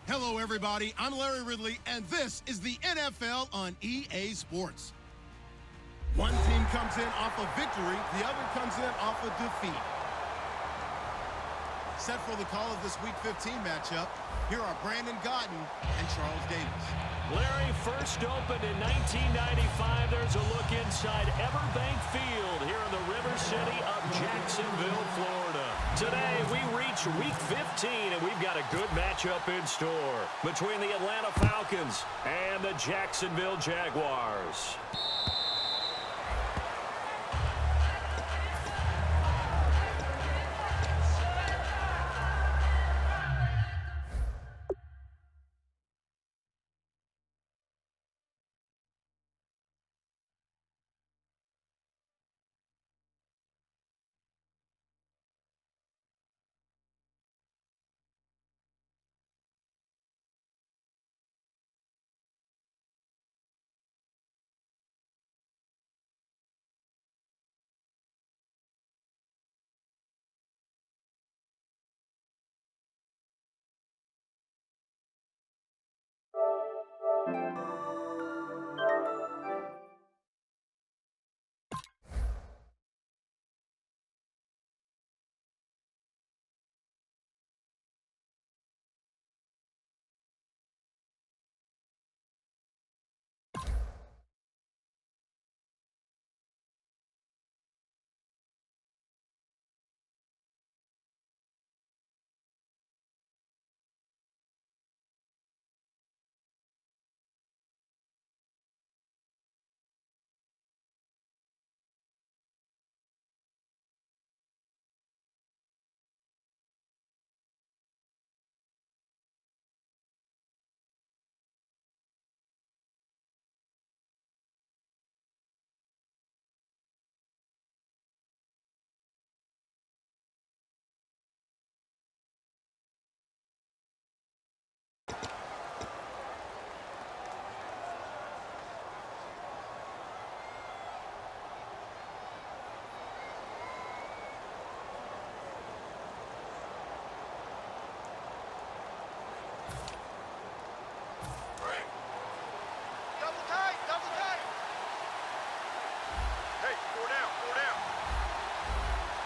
Hello, everybody. I'm Larry Ridley, and this is the NFL on EA Sports. One team comes in off a victory, the other comes in off a defeat. Set for the call of this Week 15 matchup, here are Brandon Gaudin and Charles Davis. Larry, first opened in 1995. There's a look inside Everbank Field here in the River City of Jacksonville, Florida. Today, we reach Week 15, and we've got a good matchup in store between the Atlanta Falcons and the Jacksonville Jaguars.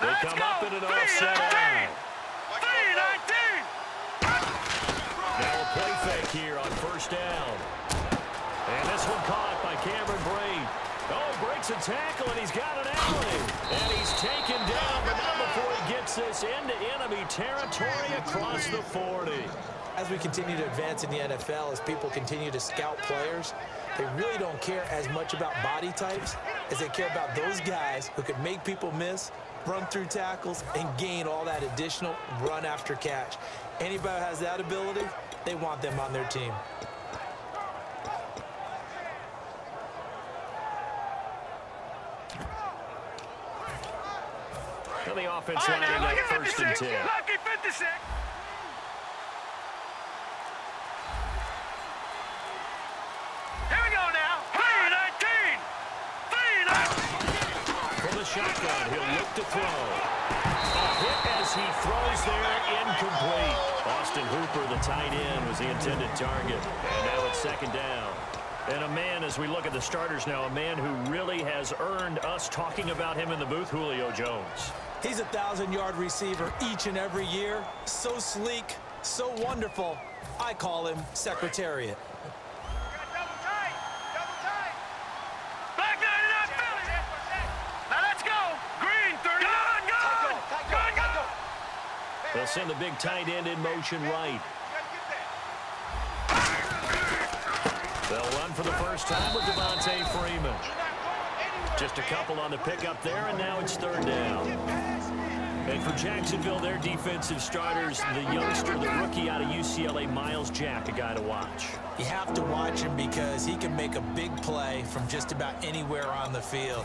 They come up in an offset out. Now a play fake here on first down. And this one caught by Cameron Brate. Oh, breaks a tackle, and he's got an alley. And he's taken down, but not before he gets this into enemy territory across the 40. As we continue to advance in the NFL, as people continue to scout players, they really don't care as much about body types as they care about those guys who can make people miss, run through tackles, and gain all that additional run after catch. Anybody who has that ability, they want them on their team. And the offense lining up first and 10. Lucky 56. Here we go now. 3-19. 3-19. From the shotgun, he'll look to throw. A hit as he throws there, incomplete. Austin Hooper, the tight end, was the intended target. And now it's second down. And a man, as we look at the starters now, a man who really has earned us talking about him in the booth, Julio Jones. He's a 1,000-yard receiver each and every year. So sleek, so wonderful. I call him Secretariat. Double tight. Double tight. Black 99 Phillies. Now let's go. Green 30. Go. They'll send the big tight end in motion right. They'll run for the first time with Devontae Freeman. Just a couple on the pickup there, and now it's third down. And for Jacksonville, their defensive starters, the youngster, the rookie out of UCLA, Miles Jack, a guy to watch. You have to watch him because he can make a big play from just about anywhere on the field.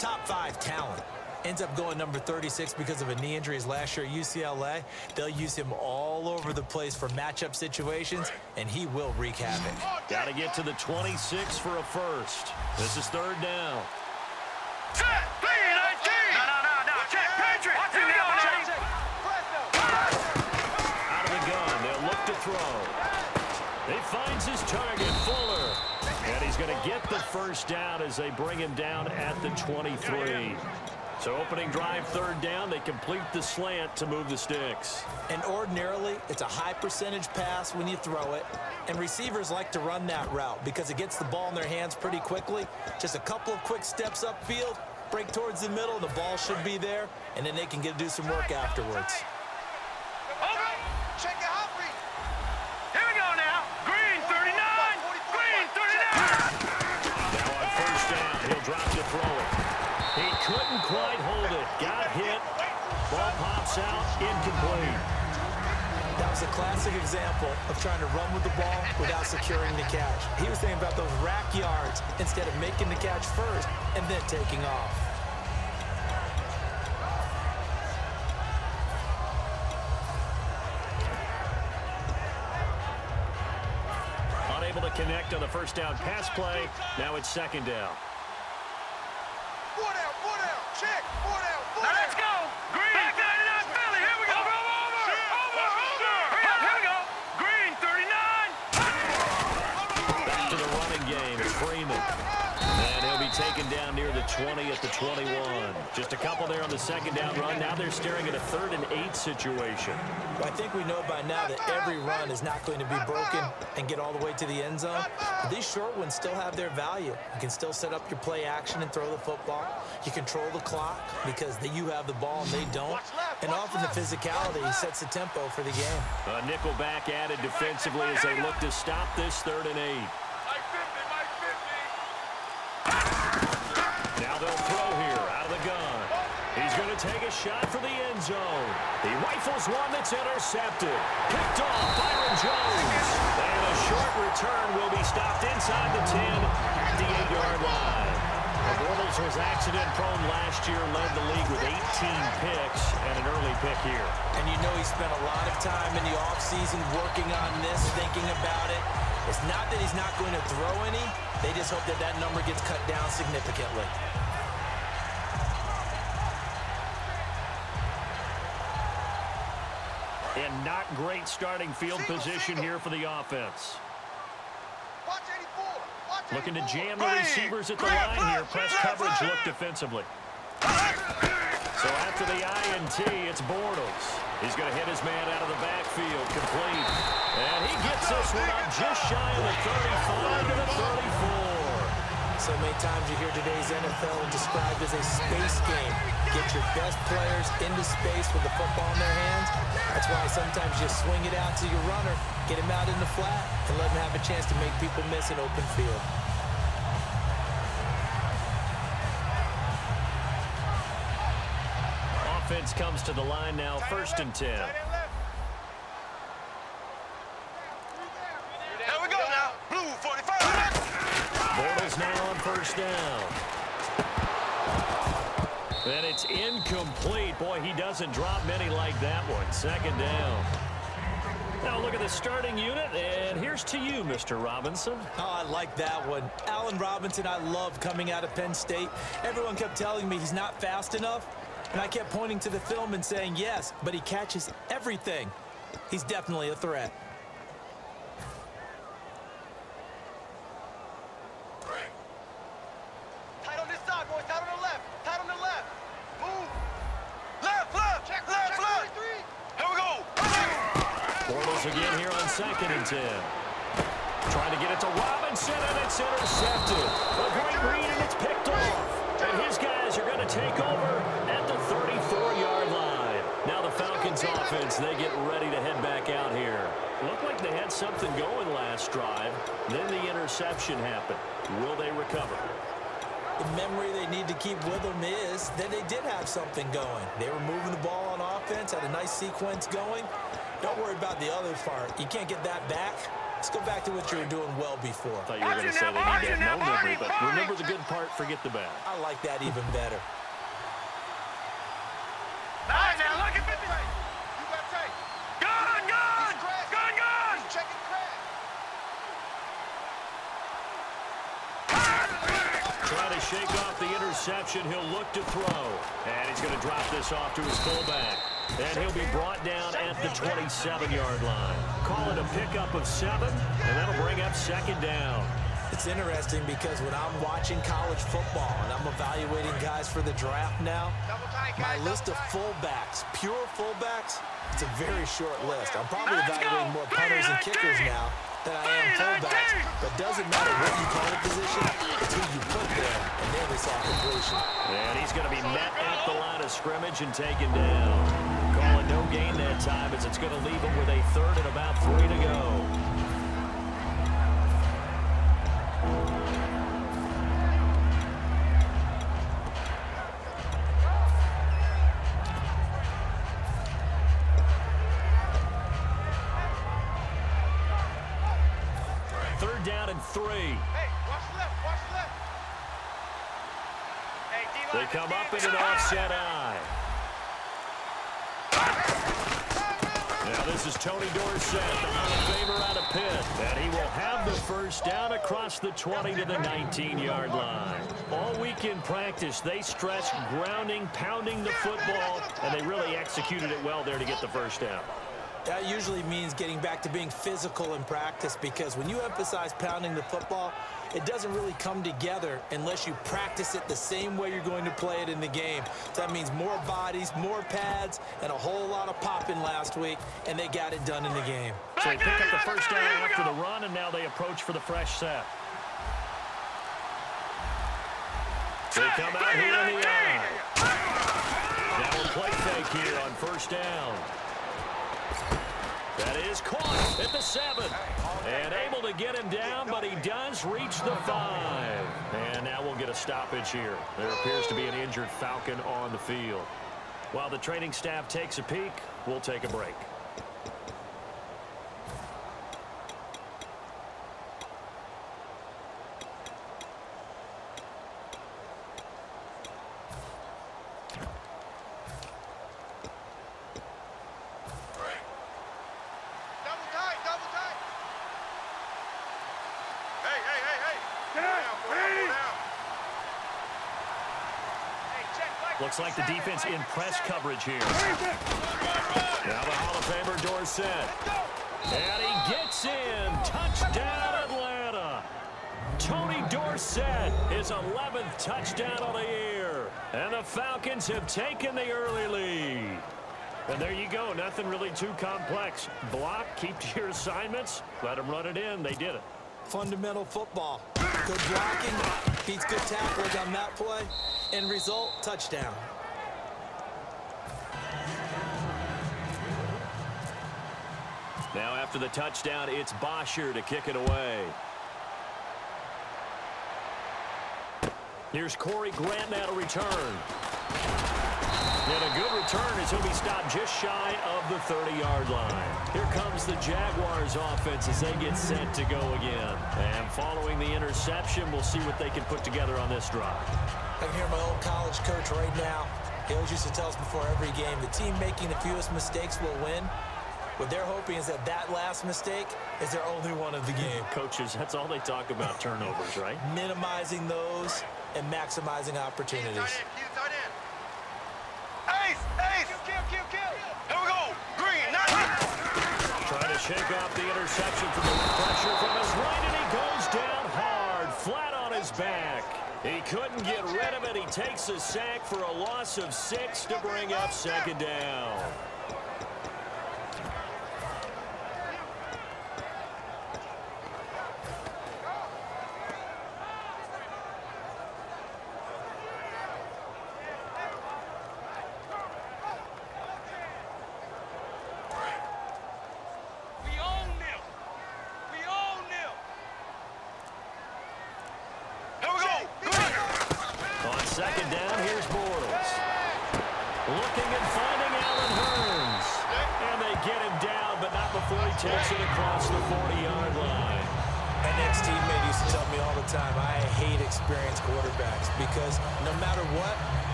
Top 5 talent. Ends up going number 36 because of a knee injury his last year at UCLA. They'll use him all over the place for matchup situations, and he will wreak havoc. Got to get to the 26 for a first. This is third down. Set, B-19. No. Check, Patriot. Here we go now. Out of the gun, they'll look to throw. He finds his target, Fuller. And he's going to get the first down as they bring him down at the 23. So opening drive, third down, they complete the slant to move the sticks. And ordinarily, it's a high percentage pass when you throw it. And receivers like to run that route because it gets the ball in their hands pretty quickly. Just a couple of quick steps upfield, break towards the middle, the ball should be there, and then they can do some work afterwards. Check it out, here we go now. Green 39. Green 39. Now on first down, he'll drop to throw it. He couldn't quite hold it. Got hit. Ball pops out. Incomplete. That was a classic example of trying to run with the ball without securing the catch. He was thinking about those rack yards instead of making the catch first and then taking off. Unable to connect on the first down pass play. Now it's second down. Four down. Check. Four down. Now let's go. Green. Back 99 Philly. Here we go. Over. Here we go. Green 39. Back to the running game. It's Freeman. And he'll be taken down near the 20 at the 21. Just a couple there on the second down run. Now they're staring at a 3rd and 8 situation. I think we know by now that every run is not going to be broken and get all the way to the end zone. But these short ones still have their value. You can still set up your play action and throw the football. You control the clock because you have the ball and they don't. And often the physicality sets the tempo for the game. A nickel back added defensively as they look to stop this 3rd and 8. Now they'll throw here out of the gun. He's going to take a shot for the end zone. He rifles one that's intercepted. Picked off Byron Jones. And a short return will be stopped inside the 10 at the 8-yard line. Bortles was accident-prone last year, led the league with 18 picks and an early pick here. And you know he spent a lot of time in the offseason working on this, thinking about it. It's not that he's not going to throw any. They just hope that that number gets cut down significantly. And not great starting field position here for the offense. Looking to jam the receivers at the line here. Press coverage look defensively. So after the INT, it's Bortles. He's going to hit his man out of the backfield, complete. And he gets this one up just shy of the 35 to the 34. So many times you hear today's NFL described as a space game. Get your best players into space with the football in their hands. That's why sometimes you swing it out to your runner, get him out in the flat, and let him have a chance to make people miss an open field. Offense comes to the line now, 1st and 10. Here we go now. Blue 45. Bortles now on first down. And it's incomplete. Boy, he doesn't drop many like that one. Second down. Now look at the starting unit, and here's to you, Mr. Robinson. Oh, I like that one. Allen Robinson, I love coming out of Penn State. Everyone kept telling me he's not fast enough, and I kept pointing to the film and saying yes, but he catches everything. He's definitely a threat. Tight on this side, boys. Tight on the left. Tight on the left. Move. Left. Check. Here we go. Bortles again here on 2nd and 10. Trying to get it to Robinson, and it's intercepted. A great read, and it's picked off. And his guys are going to take over at the 34-yard line. Now the Falcons Falcons offense, they get ready to head back out here. Looked like they had something going last drive. Then the interception happened. Will they recover? The memory they need to keep with them is that they did have something going. They were moving the ball on offense, had a nice sequence going. Don't worry about the other part. You can't get that back. Let's go back to what you were doing well before. I thought you were going to say they need to have no memory, but remember the good part, forget the bad. I like that even better. Nice, now look at 50. You got tape. Gun! He's checking crack. Trying to shake off the interception. He'll look to throw. And he's going to drop this off to his fullback. And he'll be brought down at the 27-yard line. Call it a pickup of 7, and that'll bring up second down. It's interesting because when I'm watching college football and I'm evaluating guys for the draft now, my list of fullbacks, pure fullbacks, it's a very short list. I'm probably evaluating more punters and kickers now than I am fullbacks. But doesn't matter what you call the position, it's who you put there, and there we saw completion. And he's going to be met at the line of scrimmage and taken down. Call it no gain that time as it's going to leave him with a third and about 3 to go. Third down and 3. Hey, watch left. Hey, D-line, They come up in an offset eye. Now this is Tony Dorsett, the Hall of Famer out of Pitt. And he will have the first down across the 20 to the 19-yard line. All week in practice, they stressed grounding, pounding the football, and they really executed it well there to get the first down. That usually means getting back to being physical in practice, because when you emphasize pounding the football, it doesn't really come together unless you practice it the same way you're going to play it in the game. So that means more bodies, more pads, and a whole lot of popping last week, and they got it done in the game. So they pick up the first down after the run, and now they approach for the fresh set. They come out here in the eye. Now a play fake here on first down. That is caught at the 7. And able to get him down, but he does reach the 5. And now we'll get a stoppage here. There appears to be an injured Falcon on the field. While the training staff takes a peek, we'll take a break. Looks like the defense in press coverage here. Now the Hall of Famer Dorsett. And he gets in. Touchdown, Atlanta. Tony Dorsett, his 11th touchdown of the year. And the Falcons have taken the early lead. And there you go. Nothing really too complex. Block, keep to your assignments, let them run it in. They did it. Fundamental football. Good blocking beats good tackling on that play. End result, touchdown. Now after the touchdown, it's Bosher to kick it away. Here's Corey Grant now to return. And a good return as he'll be stopped just shy of the 30-yard line. Here comes the Jaguars offense as they get set to go again. And following the interception, we'll see what they can put together on this drive. I can hear my old college coach right now. He always used to tell us before every game, the team making the fewest mistakes will win. What they're hoping is that last mistake is their only one of the game. Coaches, that's all they talk about, turnovers, right? Minimizing those and maximizing opportunities. Ace! Kill! Here we go! Green, not Trying to shake off the interception from the pressure from his right, and he goes down hard, flat on his back. He couldn't get rid of it. He takes a sack for a loss of 6 to bring up second down. second down, here's Bortles. Looking and finding Allen Hurns. And they get him down, but not before he takes it across the 40-yard line. An ex-teammate used to tell me all the time, I hate experienced quarterbacks because no matter what,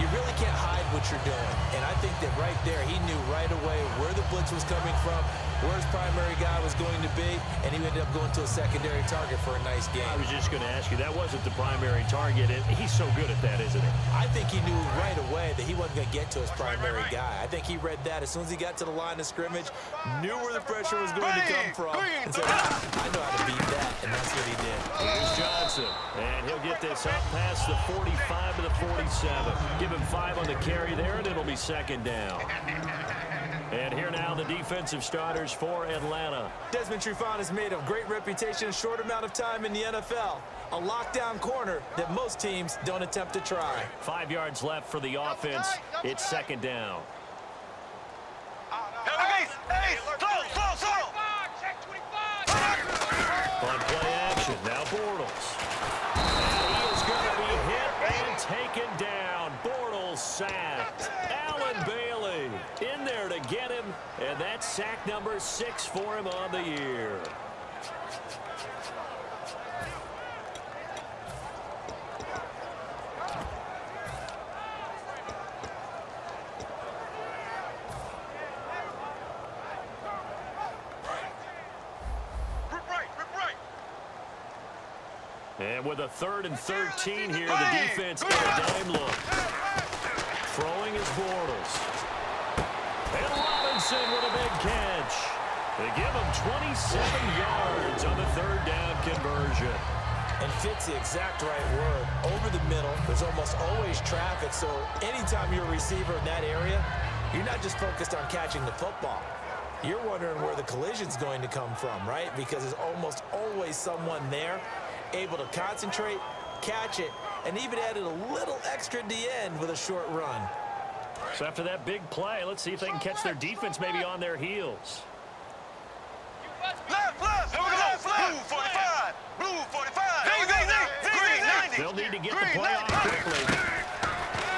you really can't hide what you're doing. And I think that right there, he knew right away where the blitz was coming from, where his primary guy was going to be, and he ended up going to a secondary target for a nice game. I was just going to ask you, that wasn't the primary target. He's so good at that, isn't he? I think he knew right away that he wasn't going to get to his primary guy. I think he read that as soon as he got to the line of scrimmage, knew where the pressure was going to come from, and said, I know how to beat that, and that's what he did. Here's Johnson, and he'll get this up past the 45 to the 47. Give him 5 on the carry there, and it'll be second down. And here now the defensive starters for Atlanta. Desmond Trufant has made a great reputation in a short amount of time in the NFL. A lockdown corner that most teams don't attempt to try. 5 yards left for the offense. It's second down. On play action, now Bortles. And he is going to be hit and taken down. Bortles sacked. Allen Bailey in there to get him, and that's sack number 6 for him on the year. And with a 3rd and 13 here, the defense in a dime look. Throwing is Bortles. And Robinson with a big catch. They give him 27 yards on the 3rd down conversion. And fits the exact right word. Over the middle, there's almost always traffic, so anytime you're a receiver in that area, you're not just focused on catching the football. You're wondering where the collision's going to come from, right? Because there's almost always someone there able to concentrate, catch it, and even added a little extra at the end with a short run. So after that big play, let's see if they can catch their defense maybe on their heels. Left, here we go, blue 45, blue 45. Green 90. They'll need to get the play off quickly.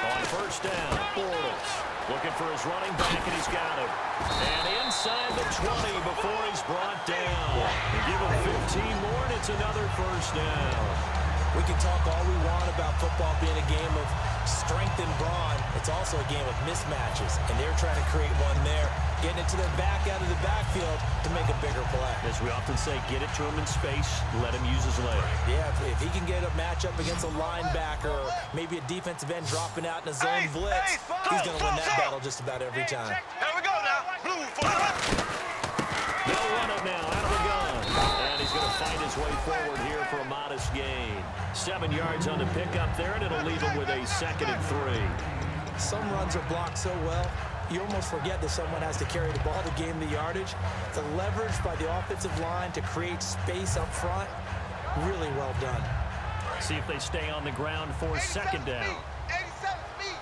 On first down, Bortles looking for his running back, and he's got him. And inside the 20 before he's brought down. They give him 15 more, and it's another first down. We can talk all we want about football being a game of strength and brawn. It's also a game of mismatches, and they're trying to create one there, getting it to their back out of the backfield to make a bigger play. As we often say, get it to him in space, let him use his leg. Yeah, if he can get a matchup against a linebacker or maybe a defensive end dropping out in a zone blitz, he's going to win that battle just about every time. Here we go now, blue 45. They'll run it now out of the gun. And he's going to find his way forward here for a modest gain. 7 yards on the pickup there, and it'll leave him with a 2nd and 3. Some runs are blocked so well, you almost forget that someone has to carry the ball to gain the yardage. The leverage by the offensive line to create space up front, really well done. See if they stay on the ground for 2nd down. 87 speed.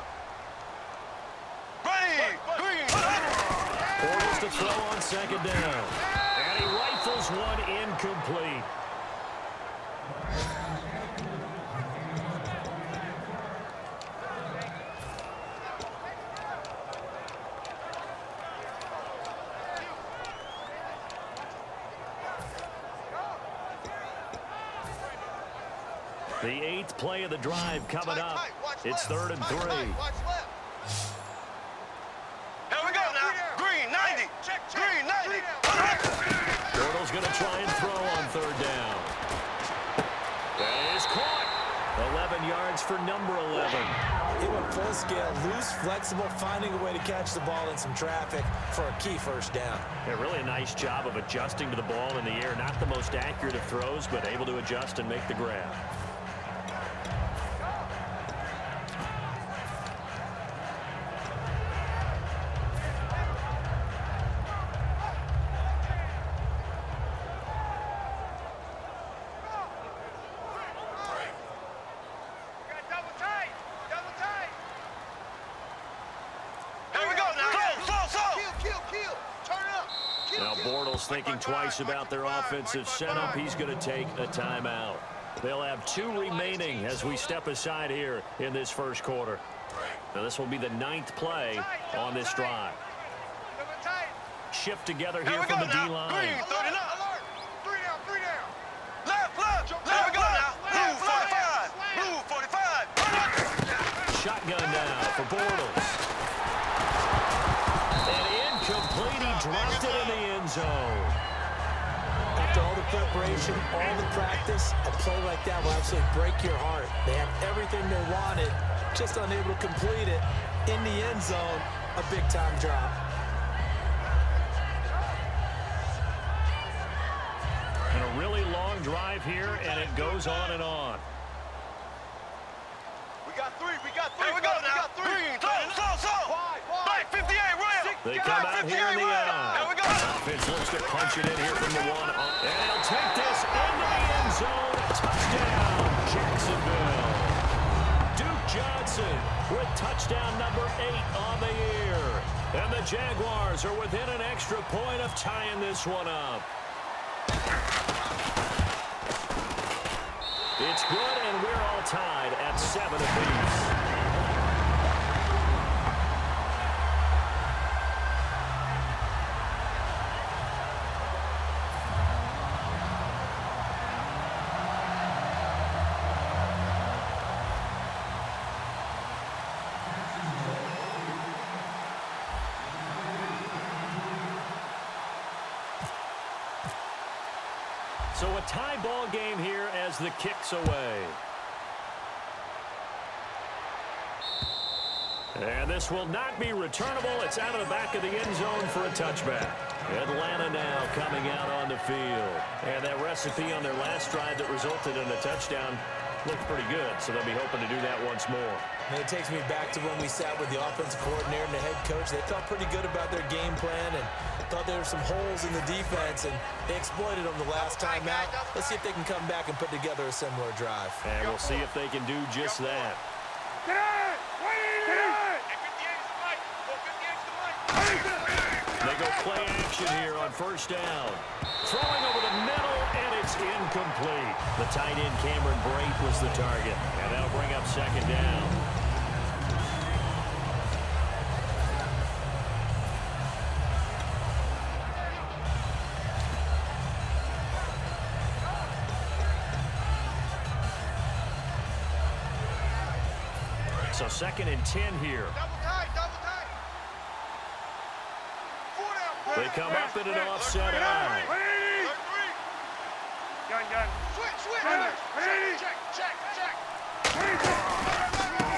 Green. Bortles to throw on 2nd down. And he rifles one incomplete. The 8th play of the drive coming up. It's 3rd and 3. Here we go now. Green 90. Green 90. Bortles going to try and throw on 3rd down. That is caught. 11 yards for number 11. It went full scale, loose, flexible, finding a way to catch the ball in some traffic for a key first down. Yeah, really a nice job of adjusting to the ball in the air. Not the most accurate of throws, but able to adjust and make the grab. Now Bortles thinking twice about their offensive setup. He's going to take a timeout. They'll have 2 remaining as we step aside here in this first quarter. Now this will be the 9th play on this drive. Shift together here from the D-line. Green, 39. 3 down, 3 down. Left. There we go now. Blue 45. Blue 45. Shotgun now for Bortles. And incomplete. He dropped it in the end zone. After all the preparation, all the practice, a play like that will absolutely break your heart. They had everything they wanted, just unable to complete it. In the end zone, a big-time drop. And a really long drive here, and it goes on and on. We got 3. There we go now. Green, so. Right, 58, Williams. They come out here in the There we go. offense looks to punch it in here from the 1. And he'll take this into the end zone. Touchdown, Jacksonville. Duke Johnson with touchdown number 8 on the year. And the Jaguars are within an extra point of tying this one up. It's good, and we're all tied at 7 apiece. So a tie ball game here as the kick's away. And this will not be returnable. It's out of the back of the end zone for a touchback. Atlanta now coming out on the field. And that recipe on their last drive that resulted in a touchdown looked pretty good, so they'll be hoping to do that once more. And it takes me back to when we sat with the offensive coordinator and the head coach. They felt pretty good about their game plan and thought there were some holes in the defense, and they exploited them the last time out. Let's see if they can come back and put together a similar drive. And we'll see if they can do just that. They go play action here on first down. Throwing over the middle, and it's incomplete. The tight end, Cameron Brate, was the target. And that'll bring up second down. So 2nd and 10 here. Double tight. They come up in an offset eye. Gun. Switch. Check.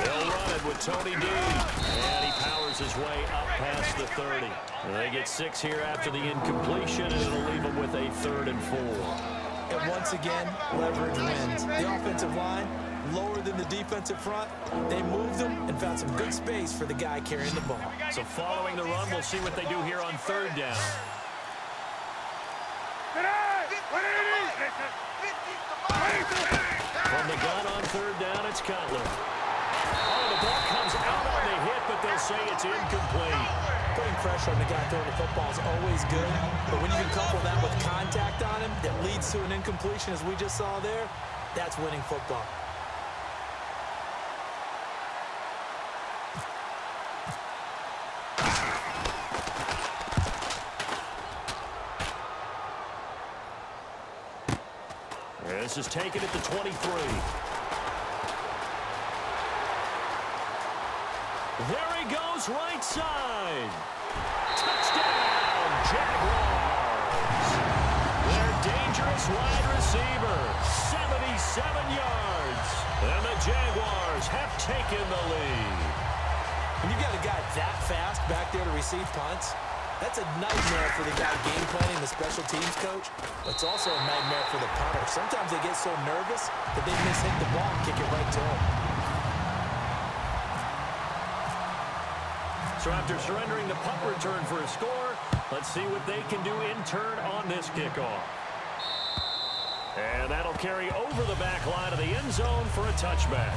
They'll run it with Tony D. And he powers his way up past the 30. And they get 6 here after the incompletion, and it'll leave them with a 3rd and 4. And once again, leverage wins. The offensive line, lower than the defensive front. They moved them and found some good space for the guy carrying the ball. So following the run, we'll see what they do here on 3rd down. From the gun on 3rd down, it's Cutler. Oh, the ball comes out on the hit, but they'll say it's incomplete. Putting pressure on the guy throwing the football is always good, but when you can couple that with contact on him that leads to an incompletion, as we just saw there, that's winning football. This is taken at the 23. There he goes, right side. Touchdown, Jaguars. Their dangerous wide receiver, 77 yards. And the Jaguars have taken the lead. When you've got a guy that fast back there to receive punts, that's a nightmare for the guy game planning, the special teams coach, but it's also a nightmare for the punter. Sometimes they get so nervous that they miss-hit the ball and kick it right to him. So after surrendering the punt return for a score, let's see what they can do in turn on this kickoff. And that'll carry over the back line of the end zone for a touchback.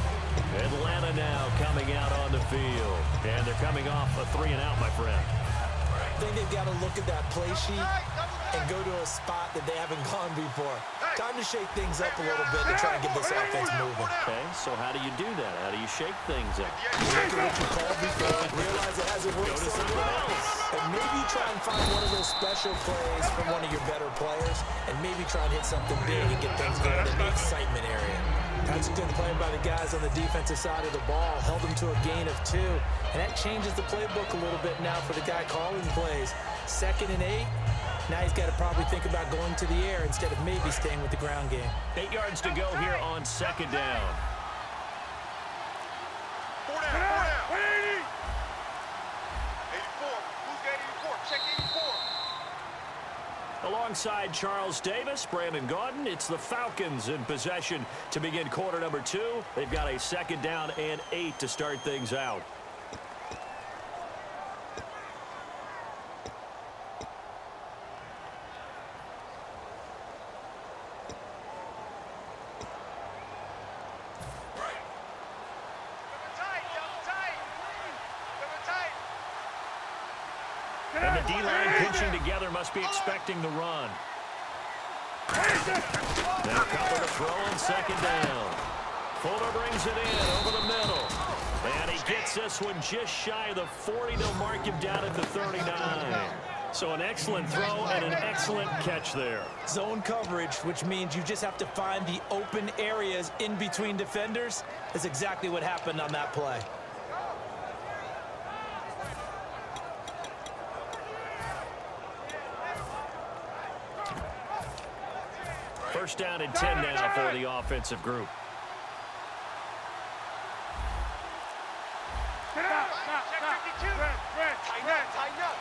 Atlanta now coming out on the field. And they're coming off a 3-and-out, my friend. I think they've got to look at that play sheet and go to a spot that they haven't gone before. Time to shake things up a little bit to try and get this offense moving. Okay, so how do you do that? How do you shake things up? You look at what you called before, realize it hasn't worked so well, and maybe try and find one of those special plays from one of your better players, and maybe try and hit something big and get things going in the excitement area. That's a good play by the guys on the defensive side of the ball. Held them to a gain of 2. And that changes the playbook a little bit now for the guy calling plays. 2nd and 8. Now he's got to probably think about going to the air instead of maybe staying with the ground game. 8 yards to go here on 2nd down. 4 down. 180. 84. Who's got 84? Check 84. Alongside Charles Davis, Brandon Gaudin, it's the Falcons in possession to begin quarter number 2. They've got a 2nd down and 8 to start things out. And the D-line pinching together must be expecting the run. Now Cutler to throw on 2nd down. Fuller brings it in over the middle. And he gets this one just shy of the 40. They'll mark him down at the 39. So an excellent throw and an excellent catch there. Zone coverage, which means you just have to find the open areas in between defenders. That's exactly what happened on that play. First down and 10 now for the offensive group. Check 52. Tighten up.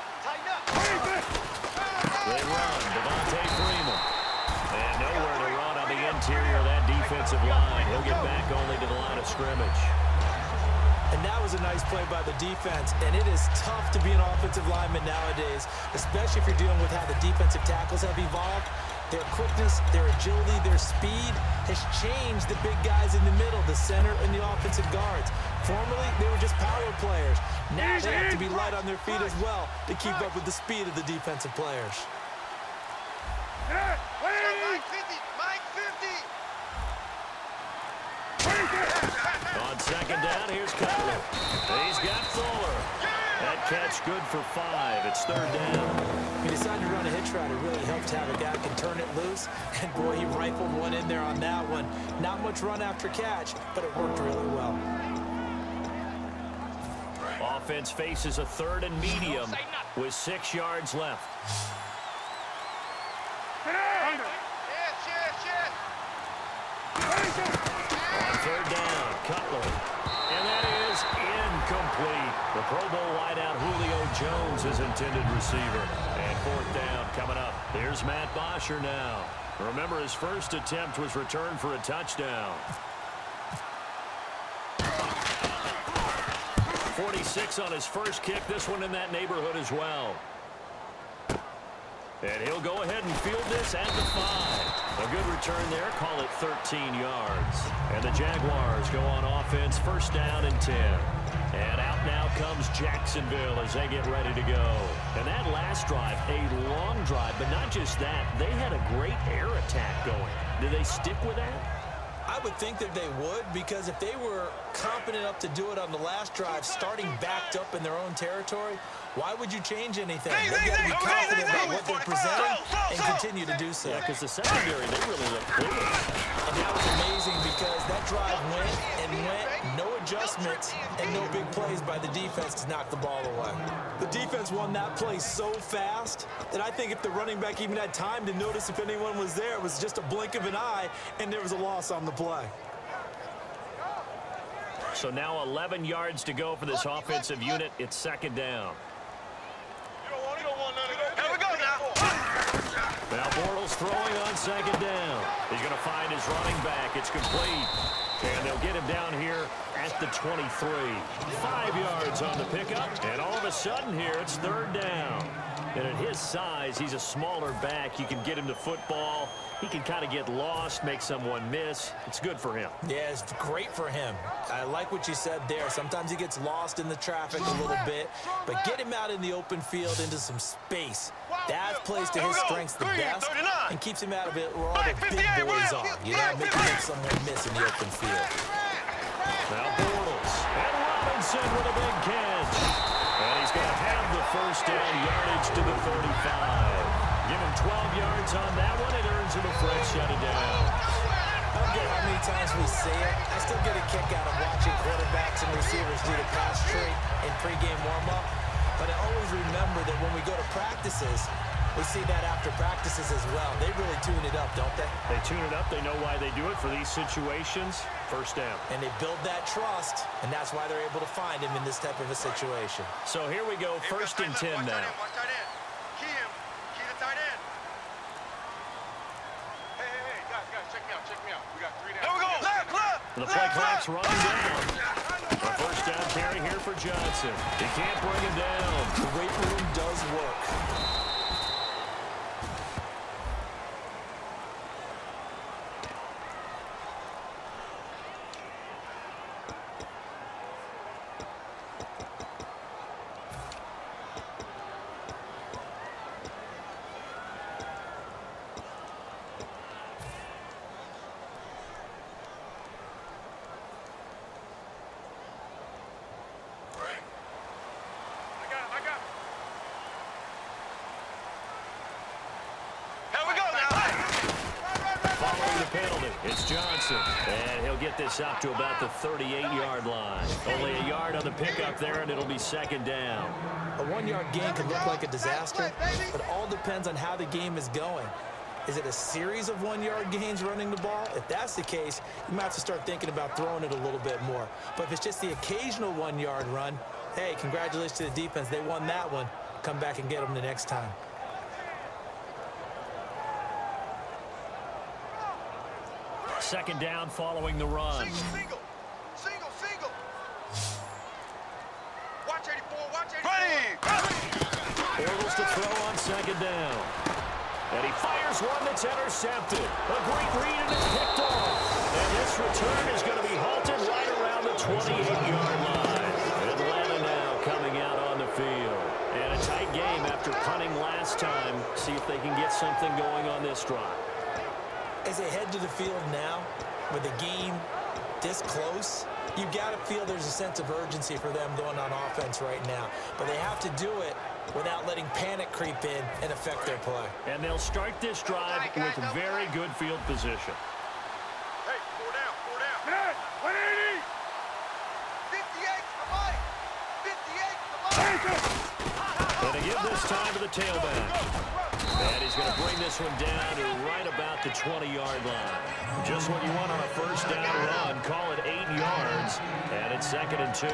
They run. Devontae Freeman. And nowhere to run on the interior of that defensive line. He'll get back only to the line of scrimmage. And that was a nice play by the defense, and it is tough to be an offensive lineman nowadays, especially if you're dealing with how the defensive tackles have evolved. Their quickness, their agility, their speed has changed the big guys in the middle, the center, and the offensive guards. Formerly, they were just power players. Now they have to be light on their feet as well to keep up with the speed of the defensive players. Mike 50. On 2nd down, here's Cutler. He's got Fuller. That catch good for 5. It's 3rd down. He decided to run a hitch route. It really helped to have a guy who can turn it loose. And, boy, he rifled one in there on that one. Not much run after catch, but it worked really well. Offense faces a 3rd and medium with 6 yards left. On 3rd down, Cutler. And that is incomplete. The Pro Bowl wideout Julio Jones is intended receiver. And 4th down coming up. Here's Matt Bosher now. Remember, his first attempt was returned for a touchdown. 46 on his first kick. This one in that neighborhood as well. And he'll go ahead and field this at the 5. A good return there. Call it 13 yards. And the Jaguars go on offense. 1st down and 10. And out now comes Jacksonville as they get ready to go. And that last drive, a long drive, but not just that. They had a great air attack going. Do they stick with that? I would think that they would, because if they were confident enough to do it on the last drive, starting backed up in their own territory, why would you change anything? They've got to be confident about what they're presenting and continue to do so. Yeah, because the secondary, they really look clear. And that was amazing because that drive went and went, no adjustments and no big plays by the defense to knock the ball away. The defense won that play so fast that I think if the running back even had time to notice if anyone was there, it was just a blink of an eye and there was a loss on the play. So now 11 yards to go for this offensive unit. It's 2nd down. Here we go now. Now Bortles throwing on 2nd down. He's going to find his running back. It's complete. And they'll get him down here at the 23. 5 yards on the pickup, and all of a sudden here, it's third down. And at his size, he's a smaller back. You can get him to football. He can kind of get lost, make someone miss. It's good for him. Yeah, it's great for him. I like what you said there. Sometimes he gets lost in the traffic a little bit, but get him out in the open field into some space. That plays to his strengths the best and keeps him out of it where all the big boys are. You know, making someone miss in the open field. Now Bortles and Robinson with a big catch. And he's going to have the first down yardage to the 35. Give him 12 yards on that one. It earns him a fresh set of down. I don't care how many times we say it. I still get a kick out of watching quarterbacks and receivers do the pass tree in pregame warm-up. But I always remember that when we go to practices, we see that after practices as well. They really tune it up, don't they? They tune it up. They know why they do it for these situations. First down. And they build that trust, and that's why they're able to find him in this type of a situation. So here we go, first and 10 now. Watch tight end. Key him. Key the tight end. Hey, guys, check me out. We got 3 down. There we go. Left. The play clock's running down. A first down carry here for Johnson. He can't bring him down. The weight room does work. It's Johnson, and he'll get this out to about the 38-yard line. Only a yard on the pickup there, and it'll be second down. A 1-yard gain can look like a disaster, but it all depends on how the game is going. Is it a series of 1-yard gains running the ball? If that's the case, you might have to start thinking about throwing it a little bit more. But if it's just the occasional 1-yard run, hey, congratulations to the defense. They won that one. Come back and get them the next time. Second down following the run. Single. Watch 84. Bortles to throw on second down. And he fires one that's intercepted. A great read, and it's picked off. And this return is going to be halted right around the 28-yard line. Atlanta now coming out on the field. And a tight game after punting last time. See if they can get something going on this drive. As they head to the field now, with the game this close, you got to feel there's a sense of urgency for them going on offense right now. But they have to do it without letting panic creep in and affect their play. And they'll start this drive with very good field position. Hey, 4 down. Man, 180. 58 to the mic. And to give this time to the tailback. And he's going to bring this one down to right about the 20-yard line. Just what you want on a first down run. Call it 8 yards. And it's second and 2.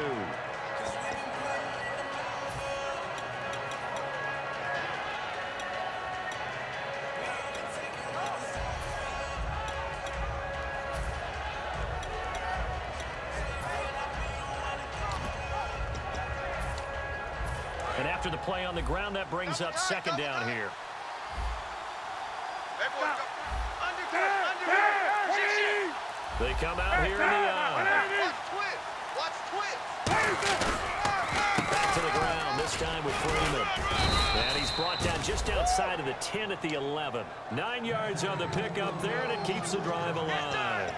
And after the play on the ground, that brings up second down here. They come out here in the eye. Watch twist. Back to the ground, this time with Freeman. And he's brought down just outside of the 10 at the 11. 9 yards on the pickup there, and it keeps the drive alive.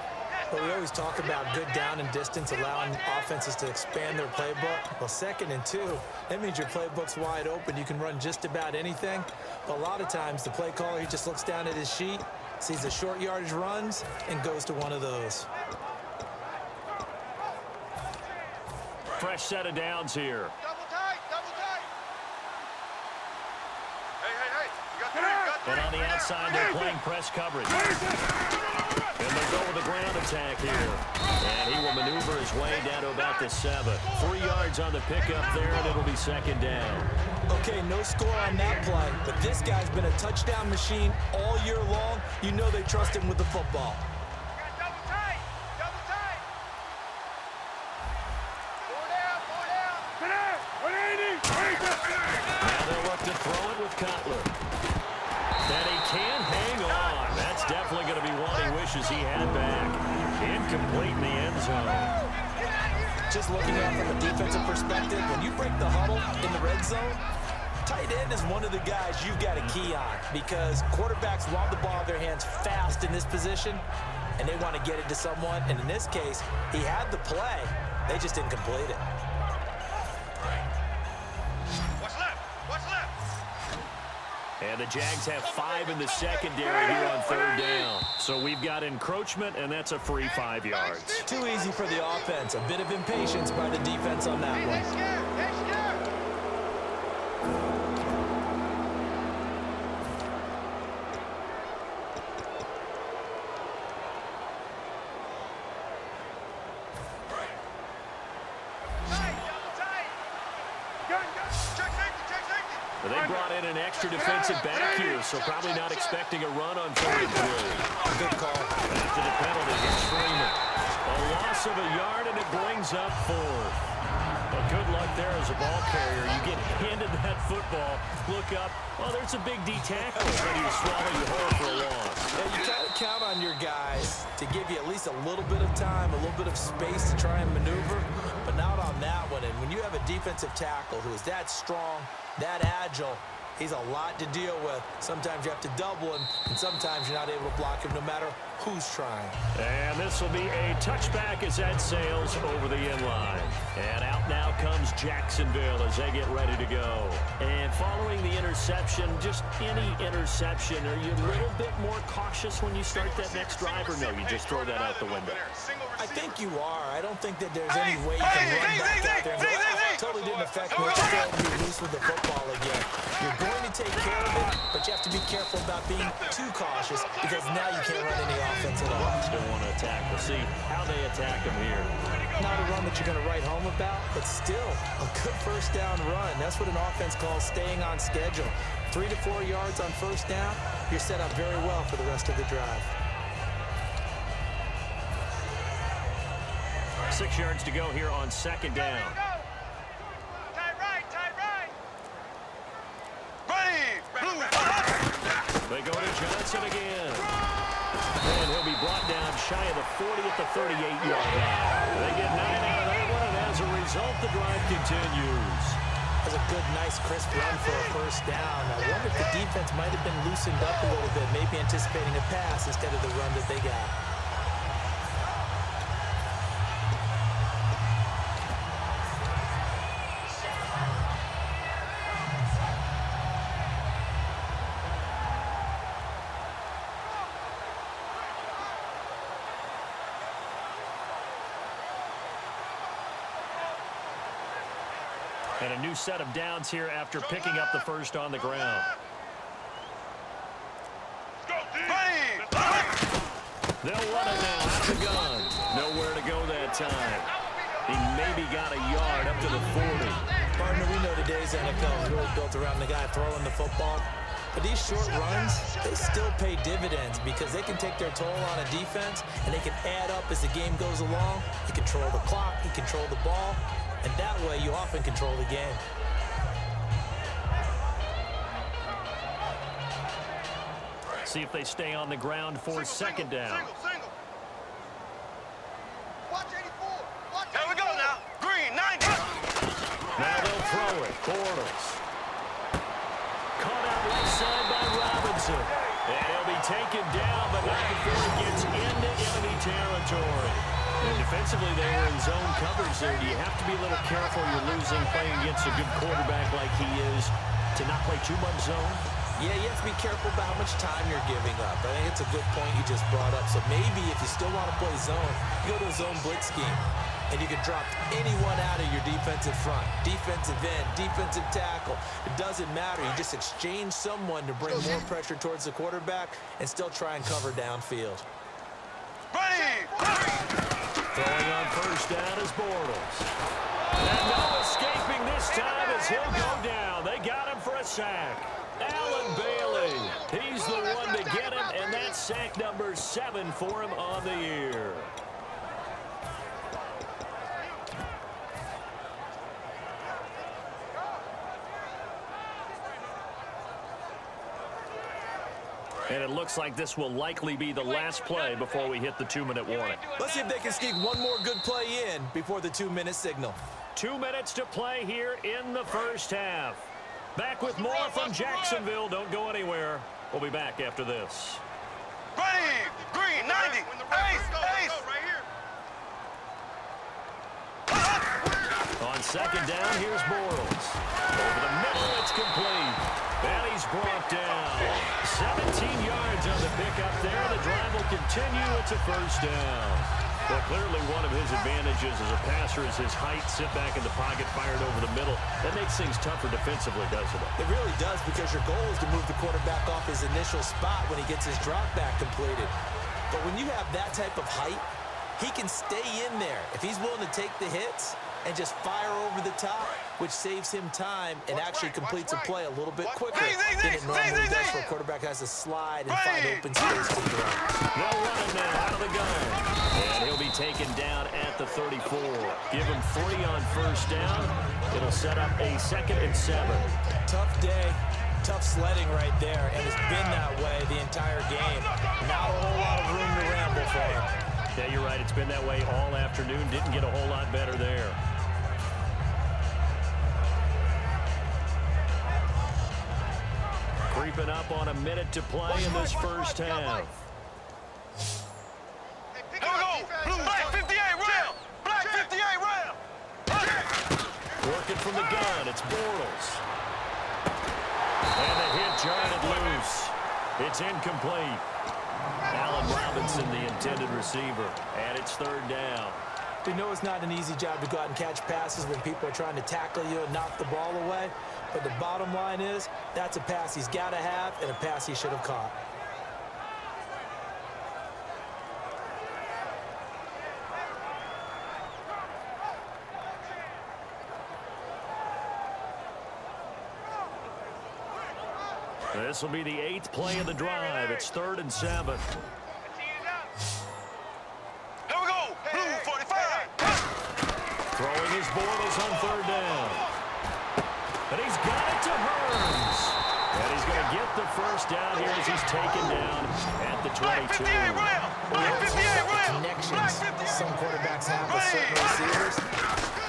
Well, we always talk about good down and distance, allowing offenses to expand their playbook. Well, second and 2, that means your playbook's wide open. You can run just about anything. But a lot of times, the play caller, he just looks down at his sheet, sees the short yardage runs, and goes to one of those. Fresh set of downs here. Double tight. Hey. You got 3. And on the outside, they're playing press coverage. And they'll go with a ground attack here. And he will maneuver his way down to about the 7. 3 yards on the pickup there, and it'll be second down. Okay, no score on that play, but this guy's been a touchdown machine all year long. You know they trust him with the football. Double tight. complete in the end zone. Just looking at it from a defensive perspective, when you break the huddle in the red zone, tight end is one of the guys you've got to key on because quarterbacks want the ball in their hands fast in this position, and they want to get it to someone. And in this case, he had the play. They just didn't complete it. What's left? What's left? And the Jags have 5 in the secondary here on 3rd down. So we've got encroachment, and that's a free 5 yards. Too easy for the offense. A bit of impatience by the defense on that one. They're scared. They brought in an extra defensive back here, so probably not expecting a run on 3rd and 3. Good call. After the penalty, it's Freeman. A loss of a yard, and it brings up 4th. Well, good luck there as a ball carrier. You get handed that football, look up, well, there's a big D tackle ready to swallow you whole for a loss. Yeah, you got to count on your guys to give you at least a little bit of time, a little bit of space to try and maneuver, but not on that one. And when you have a defensive tackle who is that strong, that agile, he's a lot to deal with. Sometimes you have to double him, and sometimes you're not able to block him no matter who's trying. And this will be a touchback as that sails over the end line. And out now comes Jacksonville as they get ready to go. And following the interception, just any interception, are you a little bit more cautious when you start that next drive, or no, you just throw that out the window? I think you are. I don't think that there's any way you can run back out there and go, "Oh, totally didn't affect me. It's still be loose with the football again." You're going to take care of it, but you have to be careful about being too cautious because now you can't run any offense at all. Still want to attack. We'll see how they attack him here. Not a run that you're going to write home about, but still a good 1st down run. That's what an offense calls staying on schedule. 3 to 4 yards on 1st down, you're set up very well for the rest of the drive. 6 yards to go here on 2nd down. Tight right. Ready. They go to Johnson again. And he'll be brought down shy of the 40 at the 38-yard line. They get 9 out of that one, and as a result, the drive continues. That's a good, nice, crisp run for a 1st down. I wonder if the defense might have been loosened up a little bit, maybe anticipating a pass instead of the run that they got. And a new set of downs here after picking up the 1st on the ground. They'll run it now out of the gun. Nowhere to go that time. He maybe got a yard up to the 40. Partner, we know today's NFL is really built around the guy throwing the football. But these short runs, they still pay dividends because they can take their toll on a defense, and they can add up as the game goes along. You control the clock, you control the ball, and that way you often control the game. See if they stay on the ground for 2nd down. Single. Watch 84. Here we go now. Green, 90. Now they'll throw it. Bortles. Caught out left side by Robinson. And he'll be taken down, but not before it gets into enemy territory. And defensively, they were in zone coverage there. Do you have to be a little careful? You're losing playing against a good quarterback like he is to not play too much zone? Yeah, you have to be careful about how much time you're giving up. I think it's a good point you just brought up. So maybe if you still want to play zone, you go to a zone blitz scheme. And you can drop anyone out of your defensive front, defensive end, defensive tackle. It doesn't matter. You just exchange someone to bring more pressure towards the quarterback and still try and cover downfield. Ready. Throwing on 1st down is Bortles. And no escaping this time as he'll go down. They got him for a sack. Allen Bailey, he's the one to get him, and that's sack number 7 for him on the year. And it looks like this will likely be the last play before we hit the 2-minute warning. Let's see if they can sneak one more good play in before the 2-minute signal. 2 minutes to play here in the first half. Back with more from Jacksonville. Don't go anywhere. We'll be back after this. Ready, green, 90, ace. On second down, here's Bortles. Over the middle, it's complete. And he's brought down. 17 yards on the pickup there. The drive will continue. It's a first down. Well, clearly one of his advantages as a passer is his height. Sit back in the pocket, fired over the middle. That makes things tougher defensively, doesn't it? It really does, because your goal is to move the quarterback off his initial spot when he gets his drop back completed. But when you have that type of height, he can stay in there. If he's willing to take the hits and just fire over the top, which saves him time and actually completes a play a little bit quicker than it normally does for a quarterback has to slide and find open space to throw. They'll run it now out of the gun. And he'll be taken down at the 34. Give him 3 on first down. It'll set up a 2nd and 7. Tough day, tough sledding right there, and it's been that way the entire game. Not a whole lot of room to ramble for him. Yeah, you're right. It's been that way all afternoon. Didn't get a whole lot better there. Creeping up on a minute to play in this first half. Here we go. Black 58 round. Black 58 round. Working from the gun. It's Bortles. And the hit jarred it loose. It's incomplete. Allen Robinson, the intended receiver, and it's 3rd down. We know it's not an easy job to go out and catch passes when people are trying to tackle you and knock the ball away, but the bottom line is that's a pass he's got to have and a pass he should have caught. This will be the 8th play of the drive. It's 3rd and 7. Here we go. Blue 45. Throwing his Bortles on 3rd down. And he's got it to Hearns. And he's going to get the first down here as he's taken down at the 22. Connections some quarterbacks have with certain receivers.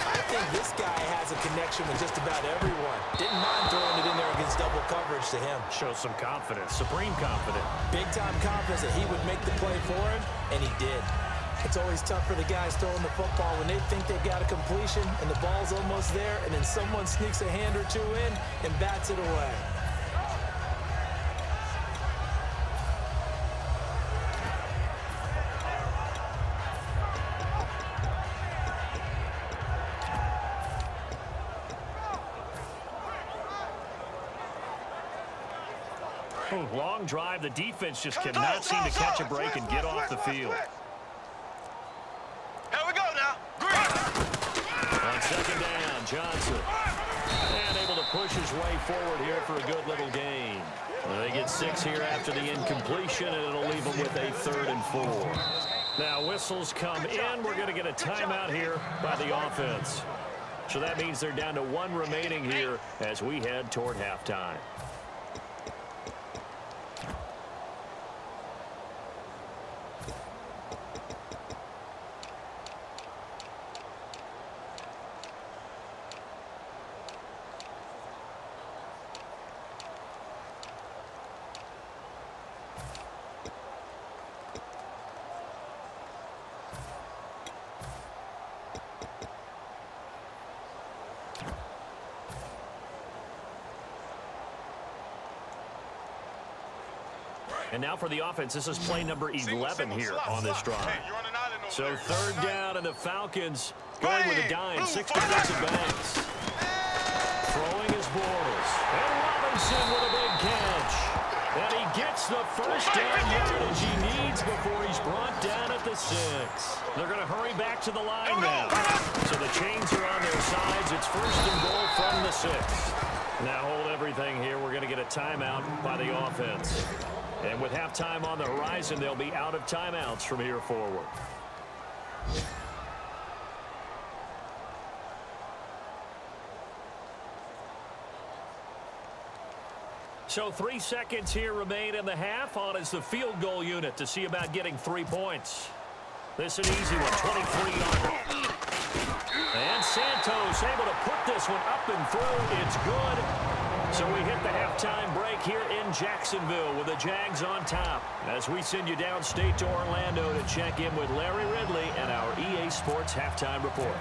I think this guy has a connection with just about everyone. Didn't mind throwing it in there against double coverage to him. Shows some confidence, supreme confidence. Big-time confidence that he would make the play for him, and he did. It's always tough for the guys throwing the football when they think they've got a completion and the ball's almost there, and then someone sneaks a hand or two in and bats it away. Long drive. The defense just cannot seem to catch a break and get off the field. Here we go now. Green. On 2nd down, Johnson. And able to push his way forward here for a good little gain. They get 6 here after the incompletion, and it'll leave them with a 3rd and 4. Now whistles come in. We're going to get a timeout here by the offense. So that means they're down to 1 remaining here as we head toward halftime. And now for the offense, this is play number 11 here on this drive. So 3rd down, and the Falcons going with a dime, 6 defensive backs. Throwing his Bortles. And Robinson with a big catch. And he gets the first down yardage he needs before he's brought down at the 6. They're going to hurry back to the line now. So the chains are on their sides. It's 1st and goal from the 6. Now hold everything here. We're going to get a timeout by the offense. And with halftime on the horizon, they'll be out of timeouts from here forward. So 3 seconds here remain in the half. On is the field goal unit to see about getting 3 points. This is an easy one, 23-yarder. And Santos able to put this one up and through. It's good. So we hit the halftime break here in Jacksonville with the Jags on top. As we send you downstate to Orlando to check in with Larry Ridley and our EA Sports halftime report.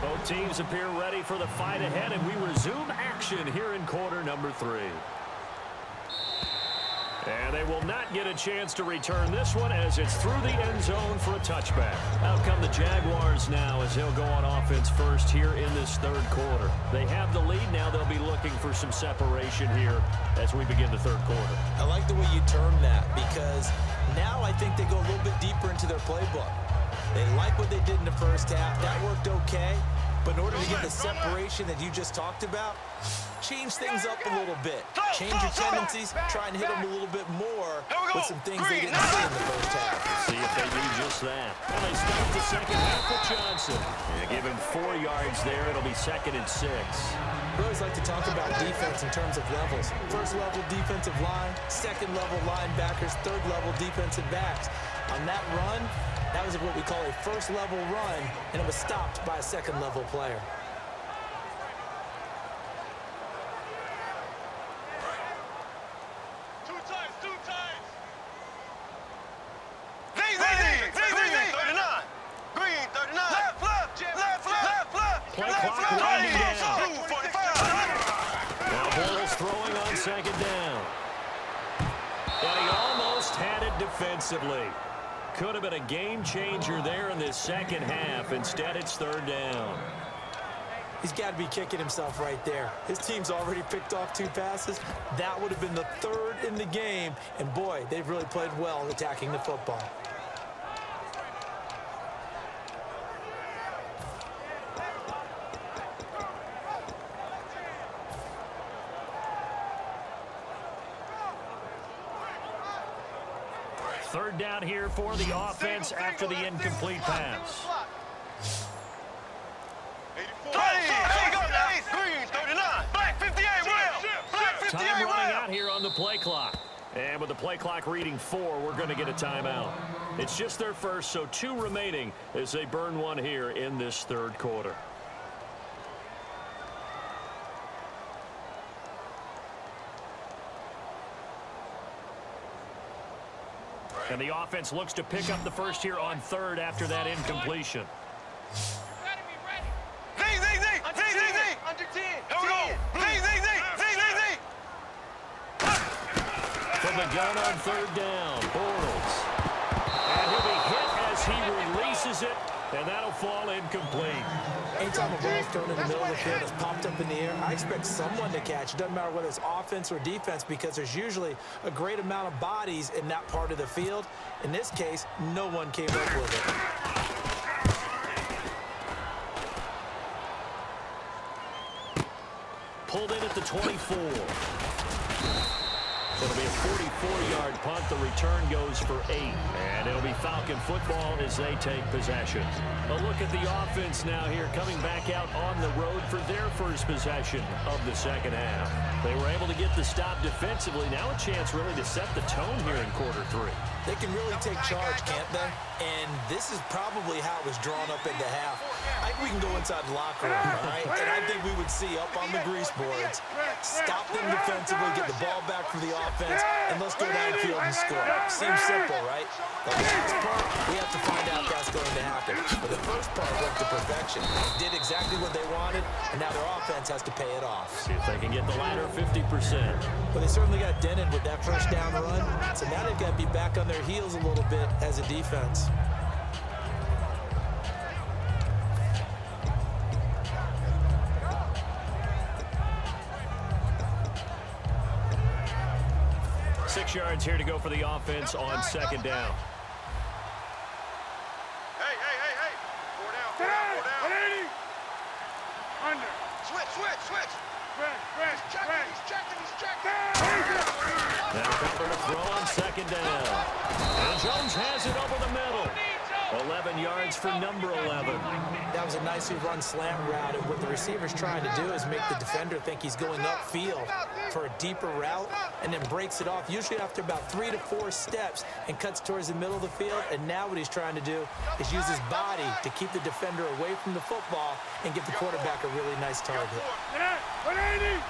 Both teams appear ready for the fight ahead, and we resume action here in quarter number 3. And they will not get a chance to return this one as it's through the end zone for a touchback. Out come the Jaguars now as they'll go on offense first here in this third quarter. They have the lead. Now they'll be looking for some separation here as we begin the third quarter. I like the way you term that because now I think they go a little bit deeper into their playbook. They like what they did in the first half. That worked okay. But in order to get the separation that you just talked about, change things up a little bit. Change your tendencies, try and hit them a little bit more with some things they didn't see in the first half. See if they do just that. And they start the second half with Johnson. And give him 4 yards there. It'll be 2nd and 6. We always like to talk about defense in terms of levels. First level defensive line, second level linebackers, third level defensive backs. On that run, that was what we call a first level run, and it was stopped by a second level player. Two times. Green, 39. Left. Play clock winding down. Now Bortles throwing on 2nd down. And he almost had it defensively. Could have been a game changer there in this second half. Instead, it's 3rd down. He's got to be kicking himself right there. His team's already picked off 2 passes. That would have been the 3rd in the game. And boy, they've really played well attacking the football. Third down here for the offense after the incomplete pass. Time running out here on the play clock. And with the play clock reading 4, we're going to get a timeout. It's just their first, so 2 remaining as they burn one here in this third quarter. And the offense looks to pick up the first here on 3rd after that incompletion. Under 10. Here we go. From the gun on 3rd down, Bortles. And he'll be hit as he releases it, and that'll fall incomplete. Anytime a ball's thrown in the middle of the field, it's popped up in the air, I expect someone to catch. It doesn't matter whether it's offense or defense because there's usually a great amount of bodies in that part of the field. In this case, no one came up with it. Pulled in at the 24. It'll be a 44-yard punt. The return goes for 8. And it'll be Falcon football as they take possession. A look at the offense now here coming back out on the road for their first possession of the second half. They were able to get the stop defensively. Now a chance really to set the tone here in quarter 3. They can really take charge, can't they? And this is probably how it was drawn up into half. I think we can go inside the locker room, all right? And I think we would see up on the grease boards, stop them defensively, get the ball back for the offense, and let's go downfield and score. Seems simple, right? The last part, we have to find out that's going to happen. But the first part went to perfection. They did exactly what they wanted, and now their offense has to pay it off. See if they can get the latter 50%. But they certainly got dented with that first down run, so now they've got to be back on their heels a little bit as a defense. Six yards here to go for the offense on second down. Hey. 4 down. Under. Switch. He's checking. Now Cutler to throw on second down. And Jones has it over the middle. 11 yards for number 11. That was a nicely run slant route, and what the receiver's trying to do is make the defender think he's going upfield for a deeper route and then breaks it off, usually after about 3 to 4 steps, and cuts towards the middle of the field. And now what he's trying to do is use his body to keep the defender away from the football and give the quarterback a really nice target. 180.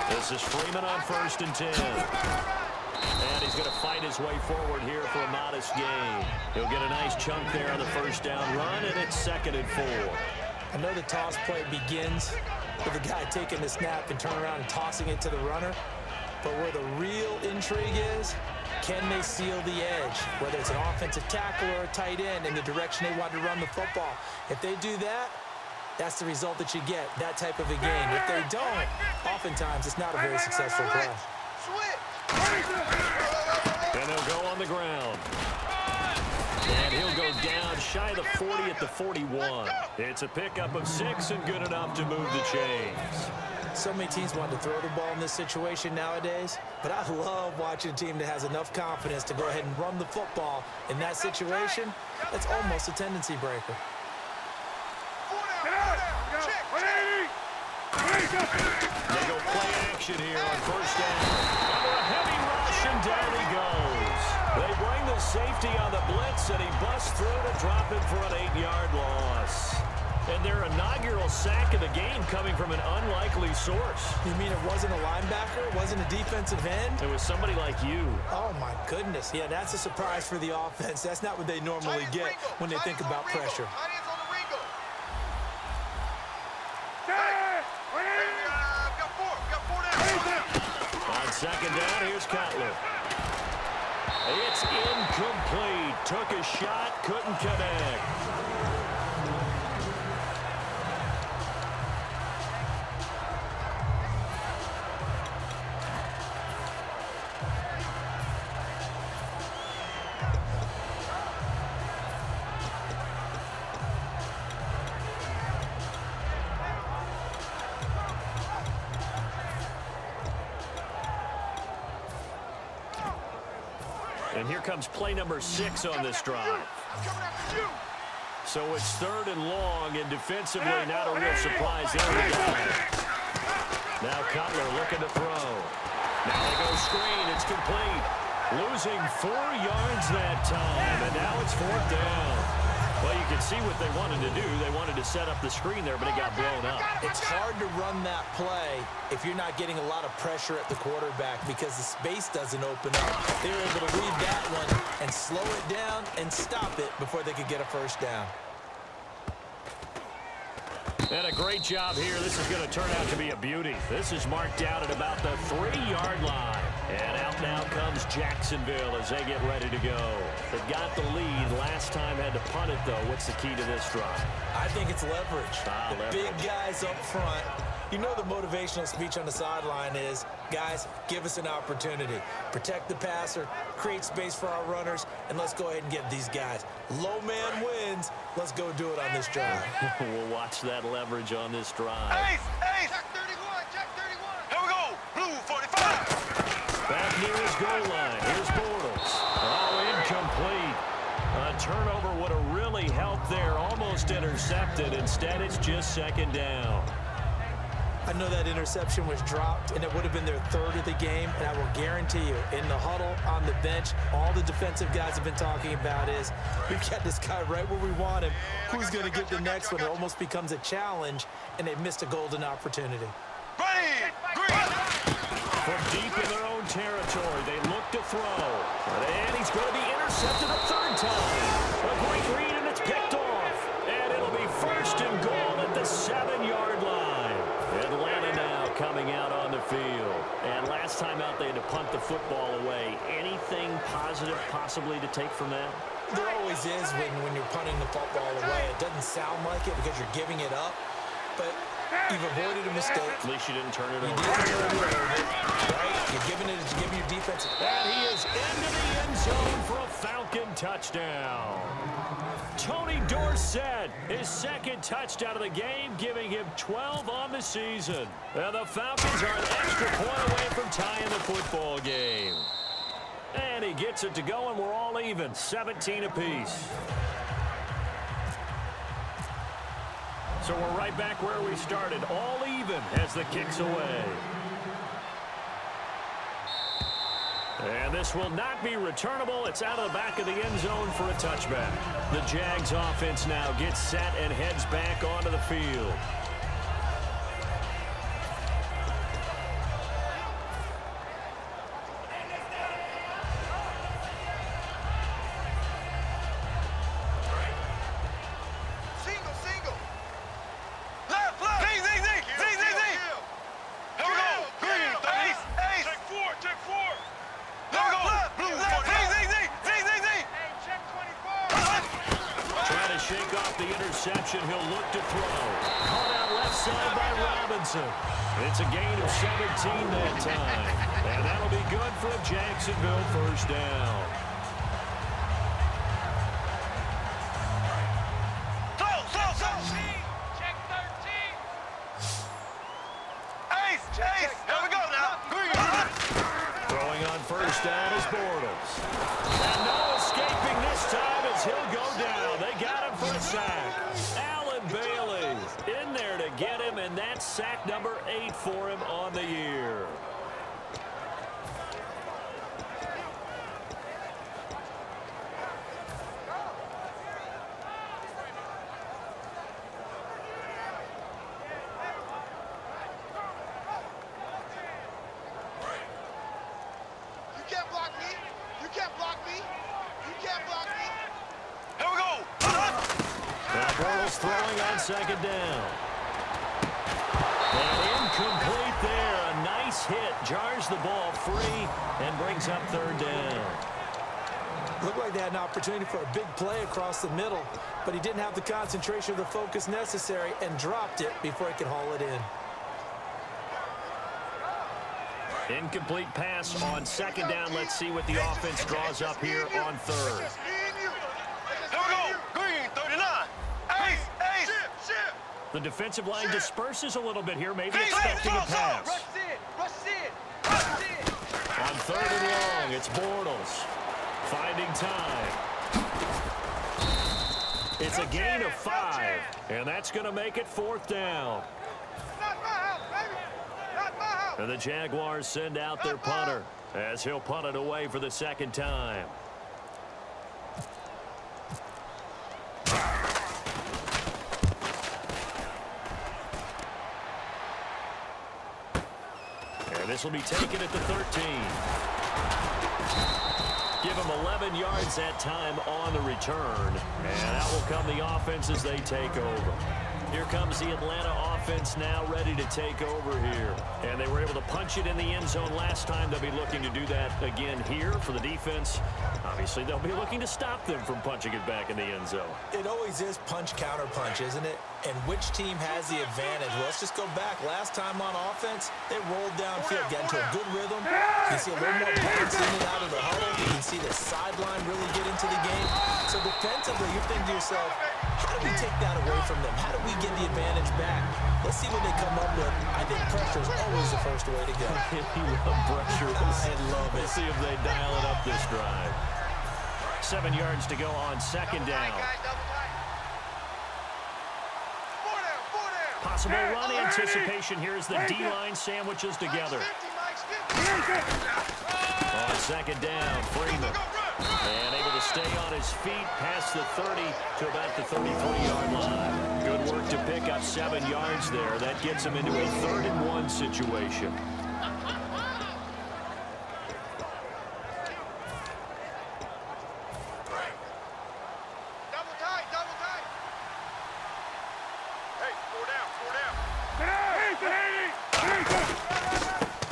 This is Freeman on 1st and 10. And he's going to fight his way forward here for a modest gain. He'll get a nice chunk there on the first down run, and it's 2nd and 4. I know the toss play begins with the guy taking the snap and turning around and tossing it to the runner. But where the real intrigue is, can they seal the edge? Whether it's an offensive tackle or a tight end in the direction they want to run the football. If they do that, that's the result that you get, that type of a gain. If they don't, oftentimes it's not a very successful play. And they'll go on the ground. And he'll go down shy of the 40 at the 41. It's a pickup of 6 and good enough to move the chains. So many teams want to throw the ball in this situation nowadays, but I love watching a team that has enough confidence to go ahead and run the football. In that situation, that's almost a tendency breaker. They go play action here on 1st down. Under a heavy rush, and down he goes. They bring the safety on the blitz, and he busts through to drop him for an 8-yard loss. And their inaugural sack of the game coming from an unlikely source. You mean it wasn't a linebacker? It wasn't a defensive end? It was somebody like you. Oh, my goodness. Yeah, that's a surprise for the offense. That's not what they normally get when they think about pressure. On 2nd down, here's Cutler. It's incomplete. Took a shot, couldn't connect. And here comes play number 6 on this drive. So it's 3rd and long, and defensively not a real surprise there. Now Cutler looking to throw. Now they go screen. It's complete. Losing 4 yards that time, and now it's 4th down. Well, you can see what they wanted to do. They wanted to set up the screen there, but it got blown up. It's hard to run that play if you're not getting a lot of pressure at the quarterback because the space doesn't open up. They were able to read that one and slow it down and stop it before they could get a 1st down. And a great job here. This is going to turn out to be a beauty. This is marked out at about the 3-yard line. And out now comes Jacksonville as they get ready to go. They've got the lead. Last time had to punt it, though. What's the key to this drive? I think it's leverage. Leverage. Big guys up front. You know the motivational speech on the sideline is, guys, give us an opportunity. Protect the passer, create space for our runners, and let's go ahead and get these guys. Low man wins. Let's go do it on this drive. We'll watch that leverage on this drive. Ace! Jack 31! Jack 31! Here we go! Blue 45! Back near his goal line. Here's Bortles. Oh, incomplete. A turnover would have really helped there. Almost intercepted. Instead, it's just 2nd down. I know that interception was dropped, and it would have been their 3rd of the game, and I will guarantee you, in the huddle, on the bench, all the defensive guys have been talking about is, we've got this guy right where we want him. Who's going to get the next one? It almost becomes a challenge, and they missed a golden opportunity. From deep in their own territory, they look to throw. And he's going to be intercepted a 3rd time. A great read, and it's picked off. And it'll be 1st and goal at the 7-yard line. Atlanta now coming out on the field. And last time out, they had to punt the football away. Anything positive possibly to take from that? There always is when you're punting the football away. It doesn't sound like it because you're giving it up, but you've avoided a mistake. At least you didn't turn it over. You didn't turn it over, right? You're giving your defense. And he is into the end zone for a Falcon touchdown. Tony Dorsett, his 2nd touchdown of the game, giving him 12 on the season. And the Falcons are an extra point away from tying the football game. And he gets it to go, and we're all even, 17 apiece. So we're right back where we started, all even as the kick's away. And this will not be returnable. It's out of the back of the end zone for a touchback. The Jags offense now gets set and heads back onto the field. He'll look to throw. Caught out left side by Robinson. It's a gain of 17 that time. And that'll be good for a Jacksonville first down. Check 13. Ace. Here we go now. Throwing on first down is Bortles. And no escaping this time as he'll go down. They got him for a sack. Bailey in there to get him, and that's sack number 8 for him on the year. You can't block me. You can't block me. You can't block me. Here we go. Now Bortles throwing on second down. And incomplete there. A nice hit. Jars the ball free and brings up third down. Looked like they had an opportunity for a big play across the middle, but he didn't have the concentration or the focus necessary and dropped it before he could haul it in. Incomplete pass on second down. Let's see what the offense draws up here on third. The defensive line disperses a little bit here, maybe expecting a pass. Rush in. On third and long, it's Bortles finding time. It's a gain of 5, and that's going to make it fourth down. Not my house, baby. Not my house. And the Jaguars send out their punter as he'll punt it away for the second time. And this will be taken at the 13. Give them 11 yards that time on the return. And out will come the offense as they take over. Here comes the Atlanta offense now ready to take over here. And they were able to punch it in the end zone last time. They'll be looking to do that again here for the defense. Obviously, they'll be looking to stop them from punching it back in the end zone. It always is punch, counter punch, isn't it? And which team has the advantage? Well, let's just go back. Last time on offense, they rolled downfield, got into a good rhythm. You see a little more pace in and out of the huddle. You can see the sideline really get into the game. So defensively, you're thinking to yourself, how do we take that away from them? How do we get the advantage back? Let's see what they come up with. I think pressure is always the first way to go. You love pressure. I love it. We'll see if they dial it up this drive. 7 yards to go on second down. Possible run anticipation. Here's the D-line sandwiches together. On second down, Freeman. And able to stay on his feet past the 30 to about the 33-yard line. Good work to pick up 7 yards there. That gets him into a 3rd and 1 situation.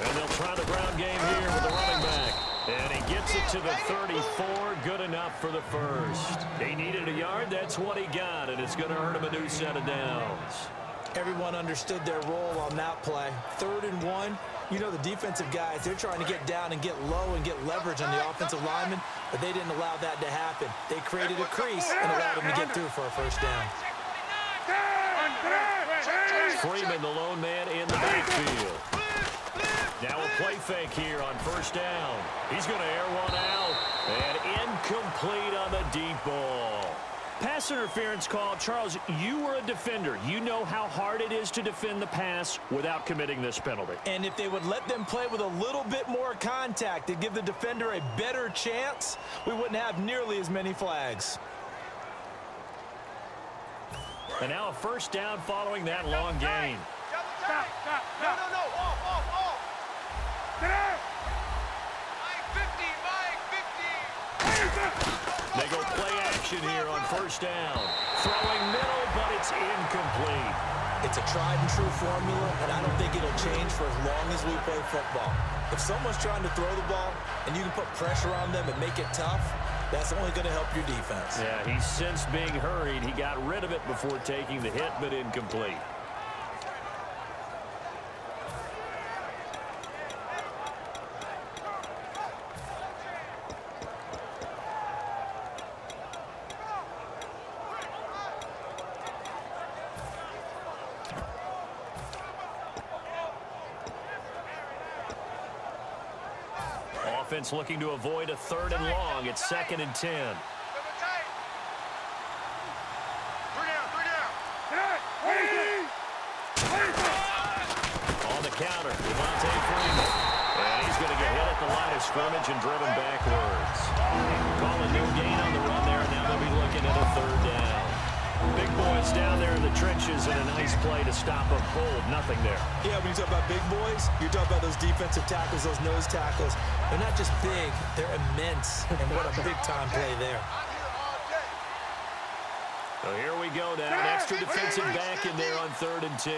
And they'll try the ground game here with the running back. And he gets it to the 34. Good enough for the first. He needed a yard. That's what he got. And it's going to earn him a new set of downs. Everyone understood their role on that play. 3rd and 1. You know, the defensive guys, they're trying to get down and get low and get leverage on the offensive lineman, but they didn't allow that to happen. They created a crease and allowed him to get through for a first down. Freeman, the lone man in the backfield. Now a play fake here on first down. He's going to air one out. And incomplete on the deep ball. Pass interference call. Charles, you were a defender. You know how hard it is to defend the pass without committing this penalty. And if they would let them play with a little bit more contact to give the defender a better chance, we wouldn't have nearly as many flags. And now a first down following that long gain. Stop. No. Off. Get out. Mike 50. They go play action here on first down. Throwing middle, but it's incomplete. It's a tried and true formula, and I don't think it'll change for as long as we play football. If someone's trying to throw the ball and you can put pressure on them and make it tough, that's only going to help your defense. Yeah, he's sensed being hurried. He got rid of it before taking the hit, but incomplete. Offense looking to avoid a 3rd and long. It's 2nd and 10. On the counter, Devontae Freeman. And he's going to get hit at the line of scrimmage and driven backwards. Call a new gain on the run there, and now they'll be looking at a 3rd down. Big boys down there in the trenches, and a nice play to stop a hold. Nothing there. Yeah, when you talk about big boys, you're talking about those defensive tackles, those nose tackles. They're not just big, they're immense. And what a big-time play there. So here we go now. An extra defensive back in there on 3rd and 10.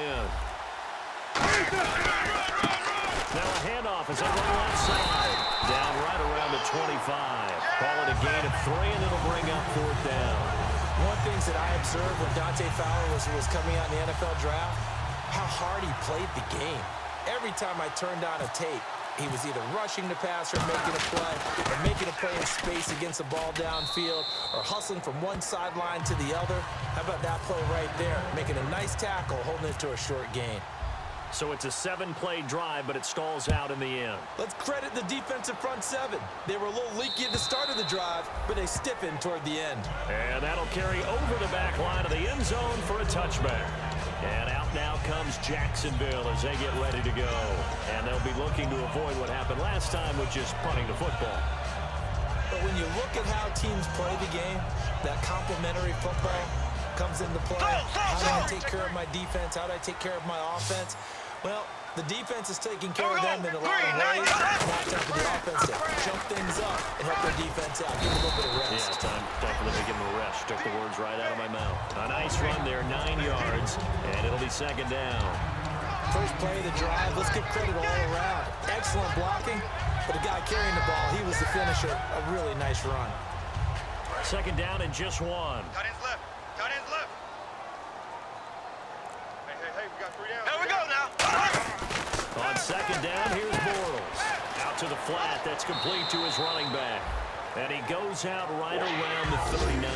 Now a handoff is over the left side. Down right around the 25. Call it a gain of 3, and it'll bring up 4th down. One of the things that I observed when Dante Fowler was coming out in the NFL draft, how hard he played the game. Every time I turned on a tape, he was either rushing the passer, making a play, or making a play in space against the ball downfield, or hustling from one sideline to the other. How about that play right there? Making a nice tackle, holding it to a short gain. So it's a 7-play drive, but it stalls out in the end. Let's credit the defensive front 7. They were a little leaky at the start of the drive, but they stiffened toward the end. And that'll carry over the back line of the end zone for a touchback. And out now comes Jacksonville as they get ready to go. And they'll be looking to avoid what happened last time, which is punting the football. But when you look at how teams play the game, that complementary football comes into play. How do I take care of my defense? How do I take care of my offense? Well, the defense is taking care of them in a lot of ways. Now it's time for the offense to jump things up and help their defense out. Give them a little bit of rest. Yeah, time for them to give them a rest. Took the words right out of my mouth. A nice run there, 9 yards, and it'll be 2nd down. First play of the drive, let's give credit all around. Excellent blocking, but the guy carrying the ball, he was the finisher. A really nice run. 2nd down and just 1. Tight ends left. Hey, we got 3 down. There we go now. On 2nd down, here's Bortles. Out to the flat, that's complete to his running back. And he goes out right around the 39.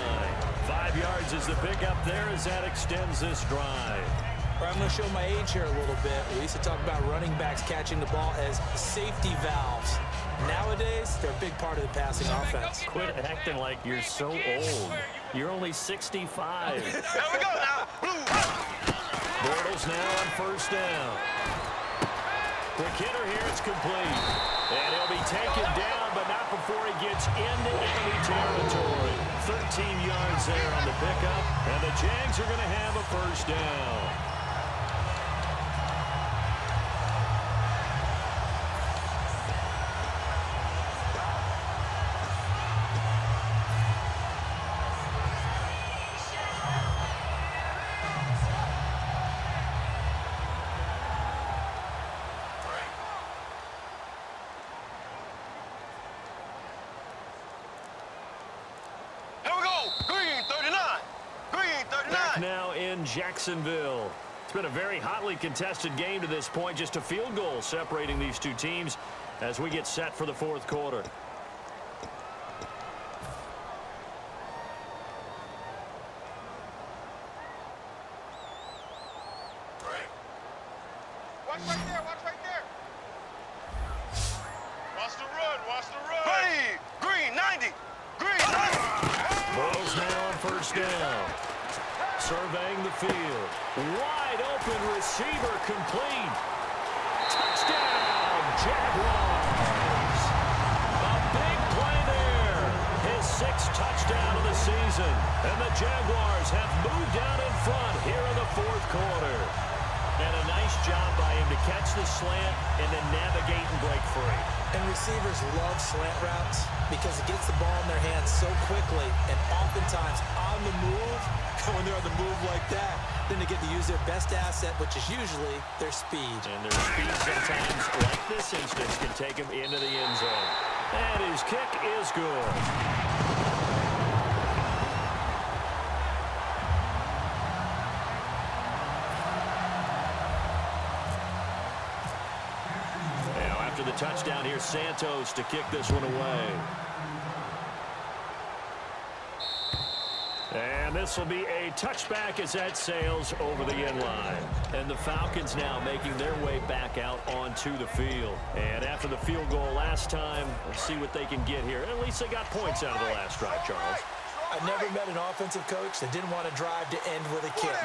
5 yards is the pickup there as that extends this drive. I'm going to show my age here a little bit. We used to talk about running backs catching the ball as safety valves. Nowadays, they're a big part of the passing offense. Quit acting like you're so old. You're only 65. There we go now. Bortles now on 1st down. Quick hitter here, it's complete. And he'll be taken down, but not before he gets into enemy territory. 13 yards there on the pickup, and the Jags are going to have a 1st down. Now in Jacksonville. It's been a very hotly contested game to this point. Just a field goal separating these two teams as we get set for the 4th quarter. Watch right there. wants to run. Green, 90. Green, 90. Bulls now on first down. Surveying the field. Wide open receiver complete. Touchdown, Jaguars. A big play there. His 6th touchdown of the season. And the Jaguars have moved down in front here in the 4th quarter. And a nice job by him to catch the slant and then navigate and break free. And receivers love slant routes because it gets the ball in their hands so quickly and oftentimes on the move. When they're on the move like that, then they get to use their best asset, which is usually their speed. And their speed sometimes, like this instance, can take him into the end zone. And his kick is good. Now, after the touchdown, here's Santos to kick this one away. And this will be a touchback as that sails over the end line. And the Falcons now making their way back out onto the field. And after the field goal last time, let's see what they can get here. At least they got points out of the last drive, Charles. I never met an offensive coach that didn't want to drive to end with a kick.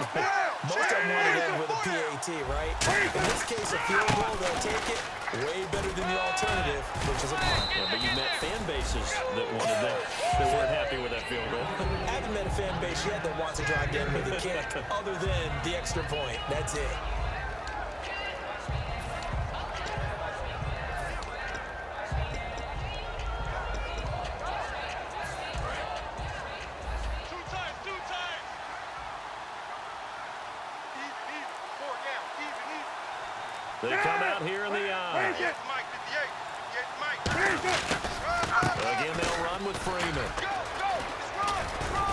Most of them want to end with a PAT, right? In this case, a field goal, they'll take it. Way better than the alternative, which is a punt. Yeah, but you met fan bases that wanted that, that weren't happy with that field goal. I haven't met a fan base yet that wants to drive to end with a kick, other than the extra point. That's it. They come out here in the eye. Again, they'll run with Freeman.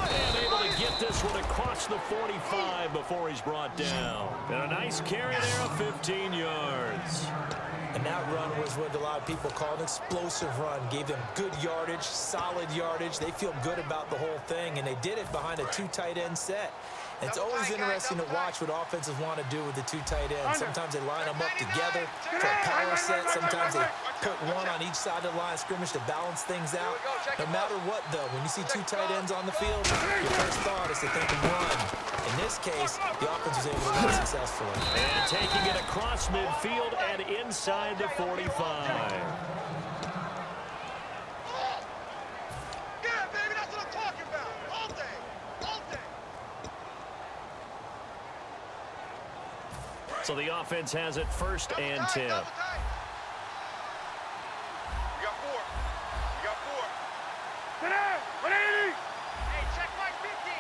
And able to get this one across the 45 before he's brought down. And a nice carry there of 15 yards. And that run was what a lot of people call an explosive run. Gave them good yardage, solid yardage. They feel good about the whole thing, and they did it behind a 2 tight end set. It's always interesting to watch what offenses want to do with the 2 tight ends. Sometimes they line them up together for a power set. Sometimes they put one on each side of the line of scrimmage to balance things out. No matter what, though, when you see 2 tight ends on the field, your first thought is to think of one. In this case, the offense was able to run successfully. And taking it across midfield and inside the 45. So the offense has it 1st and 10. You got 4. You got 4. Sit down. 180. Hey, check my 50.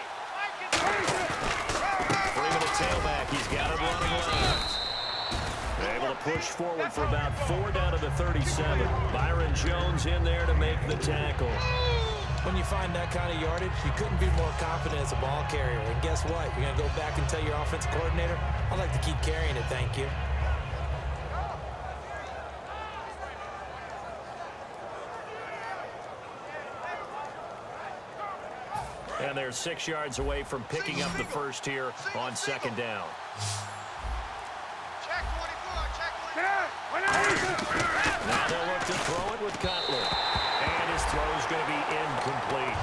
Freeman a tailback. He's got it running left. Able to push forward for about 4 down to the 37. Byron Jones in there to make the tackle. When you find that kind of yardage, you couldn't be more confident as a ball carrier. And guess what? You're going to go back and tell your offensive coordinator, I'd like to keep carrying it, thank you. And they're 6 yards away from picking up the first here on 2nd down. Check 24. Check 24. Now they'll look to throw it with Cutler. And his throw is going to be incomplete.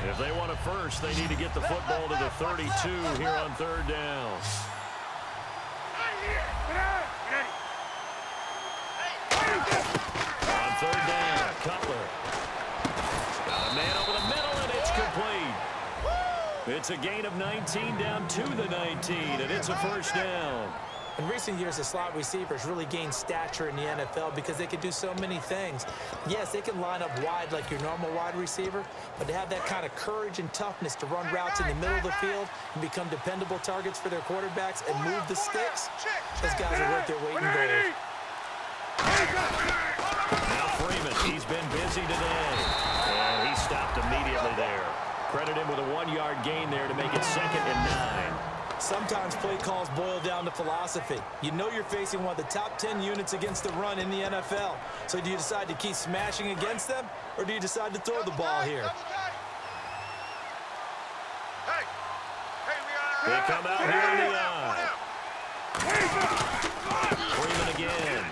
If they want a first, they need to get the football to the 32 here on 3rd down. On 3rd down, Cutler. Got a man over the middle, and it's complete. It's a gain of 19 down to the 19, and it's a 1st down. In recent years, the slot receivers really gained stature in the NFL because they can do so many things. Yes, they can line up wide like your normal wide receiver, but to have that kind of courage and toughness to run routes in the middle of the field and become dependable targets for their quarterbacks and move the sticks, those guys are worth their weight in gold. Now Freeman, he's been busy today, and he stopped immediately there. Credit him with a 1-yard gain there to make it 2nd and 9. Sometimes play calls boil down to philosophy. You know you're facing one of the top 10 units against the run in the NFL. So do you decide to keep smashing against them, or do you decide to throw the ball here? They come out here in the eye. Freeman again.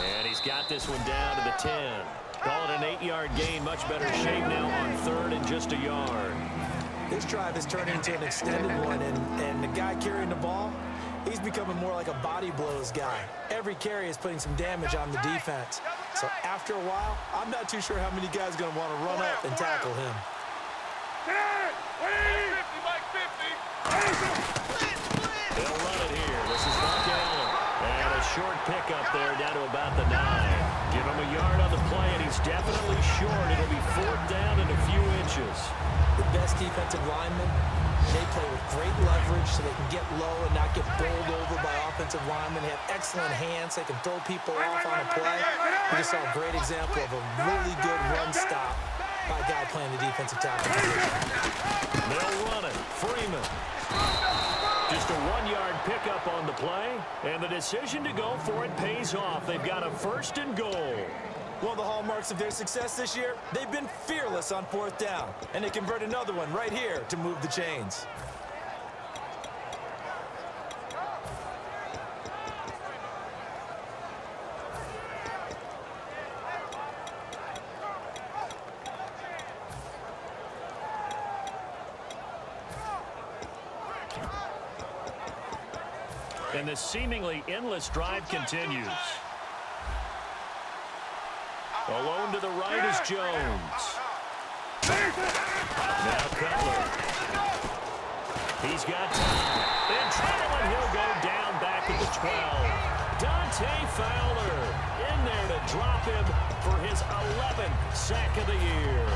And he's got this one down to the 10. Call it an 8-yard gain. Much better shape now on 3rd and just a yard. This drive has turned into an extended one, and the guy carrying the ball, he's becoming more like a body blows guy. Every carry is putting some damage on the defense. So after a while, I'm not too sure how many guys are going to want to run up and tackle him. They'll run it here. This is Falcons. And a short pickup there down to about the 9. Give him a yard on the play, and he's definitely short. It'll be 4th down and a few inches. The best defensive linemen, they play with great leverage so they can get low and not get bowled over by offensive linemen. They have excellent hands. They can throw people off on a play. We just saw a great example of a really good run stop by a guy playing the defensive tackle position. They'll run it. Freeman. Just a 1-yard pickup on the play, and the decision to go for it pays off. They've got a 1st and goal. One of the hallmarks of their success this year, they've been fearless on 4th down, and they convert another one right here to move the chains. And this seemingly endless drive continues. Alone to the right is Jones. Now Cutler. He's got time. In trouble, and he'll go down back at the 12. Dante Fowler in there to drop him for his 11th sack of the year.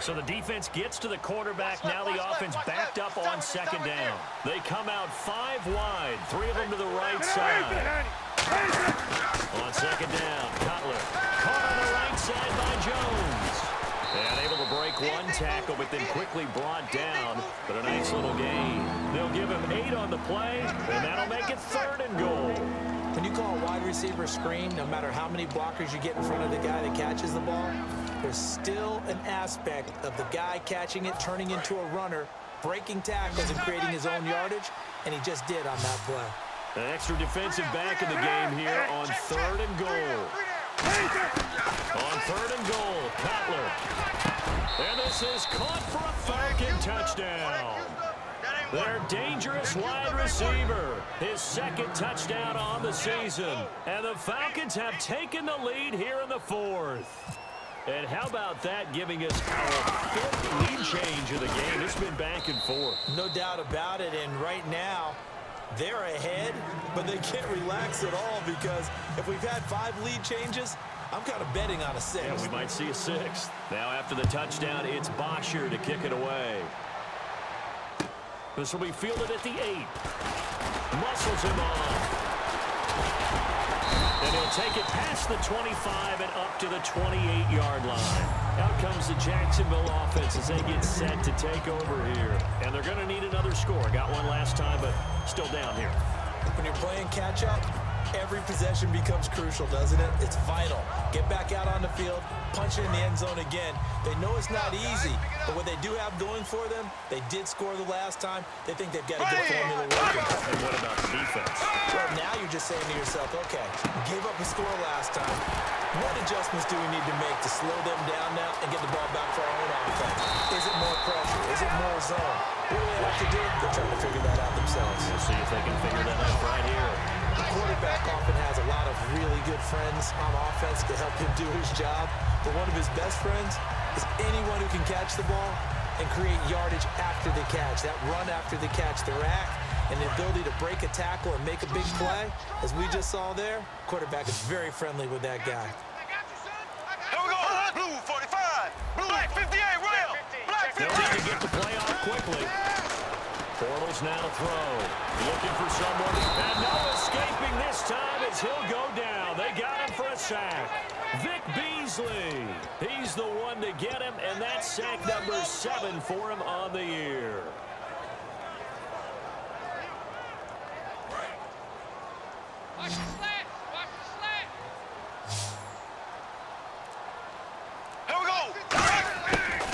So the defense gets to the quarterback. Now the offense backed up on 2nd down. They come out 5 wide, 3 of them to the right side. On 2nd down, Cutler caught on the right side by Jones. And able to break one tackle, but then quickly brought down. But a nice little gain. They'll give him 8 on the play, and that'll make it 3rd and goal. When you call a wide receiver screen, no matter how many blockers you get in front of the guy that catches the ball, there's still an aspect of the guy catching it, turning into a runner, breaking tackles and creating his own yardage, and he just did on that play. An extra defensive back in the game here on 3rd and goal. On 3rd and goal, Cutler. And this is caught for a Falcon touchdown. Their dangerous wide receiver, his 2nd touchdown on the season. And the Falcons have taken the lead here in the 4th. And how about that, giving us our 5th lead change of the game? It's been back and forth. No doubt about it, and right now, they're ahead, but they can't relax at all because if we've had 5 lead changes, I'm kind of betting on a 6th. Yeah, we might see a 6th. Now after the touchdown, it's Bosher to kick it away. This will be fielded at the 8. Muscles him off. And he'll take it past the 25 and up to the 28-yard line. Out comes the Jacksonville offense as they get set to take over here. And they're going to need another score. Got one last time, but still down here. When you're playing catch-up, every possession becomes crucial, doesn't it? It's vital. Get back out on the field, punch it in the end zone again. They know it's not easy, but what they do have going for them, they did score the last time. They think they've got a good formula working. And what about the defense? Well, now you're just saying to yourself, okay, gave up a score last time. What adjustments do we need to make to slow them down now and get the ball back for our own offense? Is it more pressure? Is it more zone? What do they have to do? They're trying to figure that out themselves. We'll see if they can figure that out right here. The quarterback often has a lot of really good friends on offense to help him do his job. But one of his best friends is anyone who can catch the ball and create yardage after the catch. That run after the catch, the rack, and the ability to break a tackle and make a big play, as we just saw there, quarterback is very friendly with that guy. Here we go. Blue 45. Black 58. Rail. Black 58. They'll need to get the play off quickly. Bortles now to throw. Looking for someone. And no escaping this time as he'll go down. They got him for a sack. Vic Beasley. He's the one to get him, and that's sack number 7 for him on the year. Watch the slant. Watch the slant. Here we go.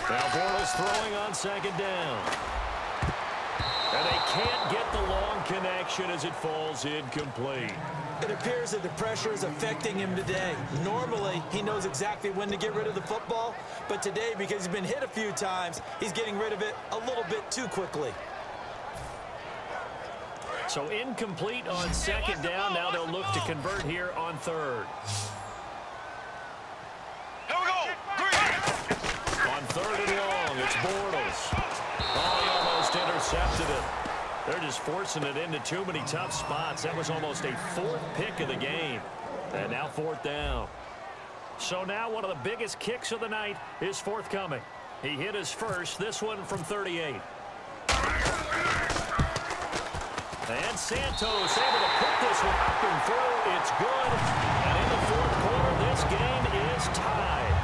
Now Bortles throwing on 2nd down. And they can't get the long connection as it falls incomplete. It appears that the pressure is affecting him today. Normally, he knows exactly when to get rid of the football, but today, because he's been hit a few times, he's getting rid of it a little bit too quickly. So incomplete on 2nd down. Now they'll look to convert here on 3rd. Here we go. Green. On 3rd and long, it's Bortles. Oh, he almost intercepted it. They're just forcing it into too many tough spots. That was almost a 4th pick of the game. And now 4th down. So now one of the biggest kicks of the night is forthcoming. He hit his first, this one from 38. And Santos able to put this one up and through. It's good. And in the 4th quarter, this game is tied.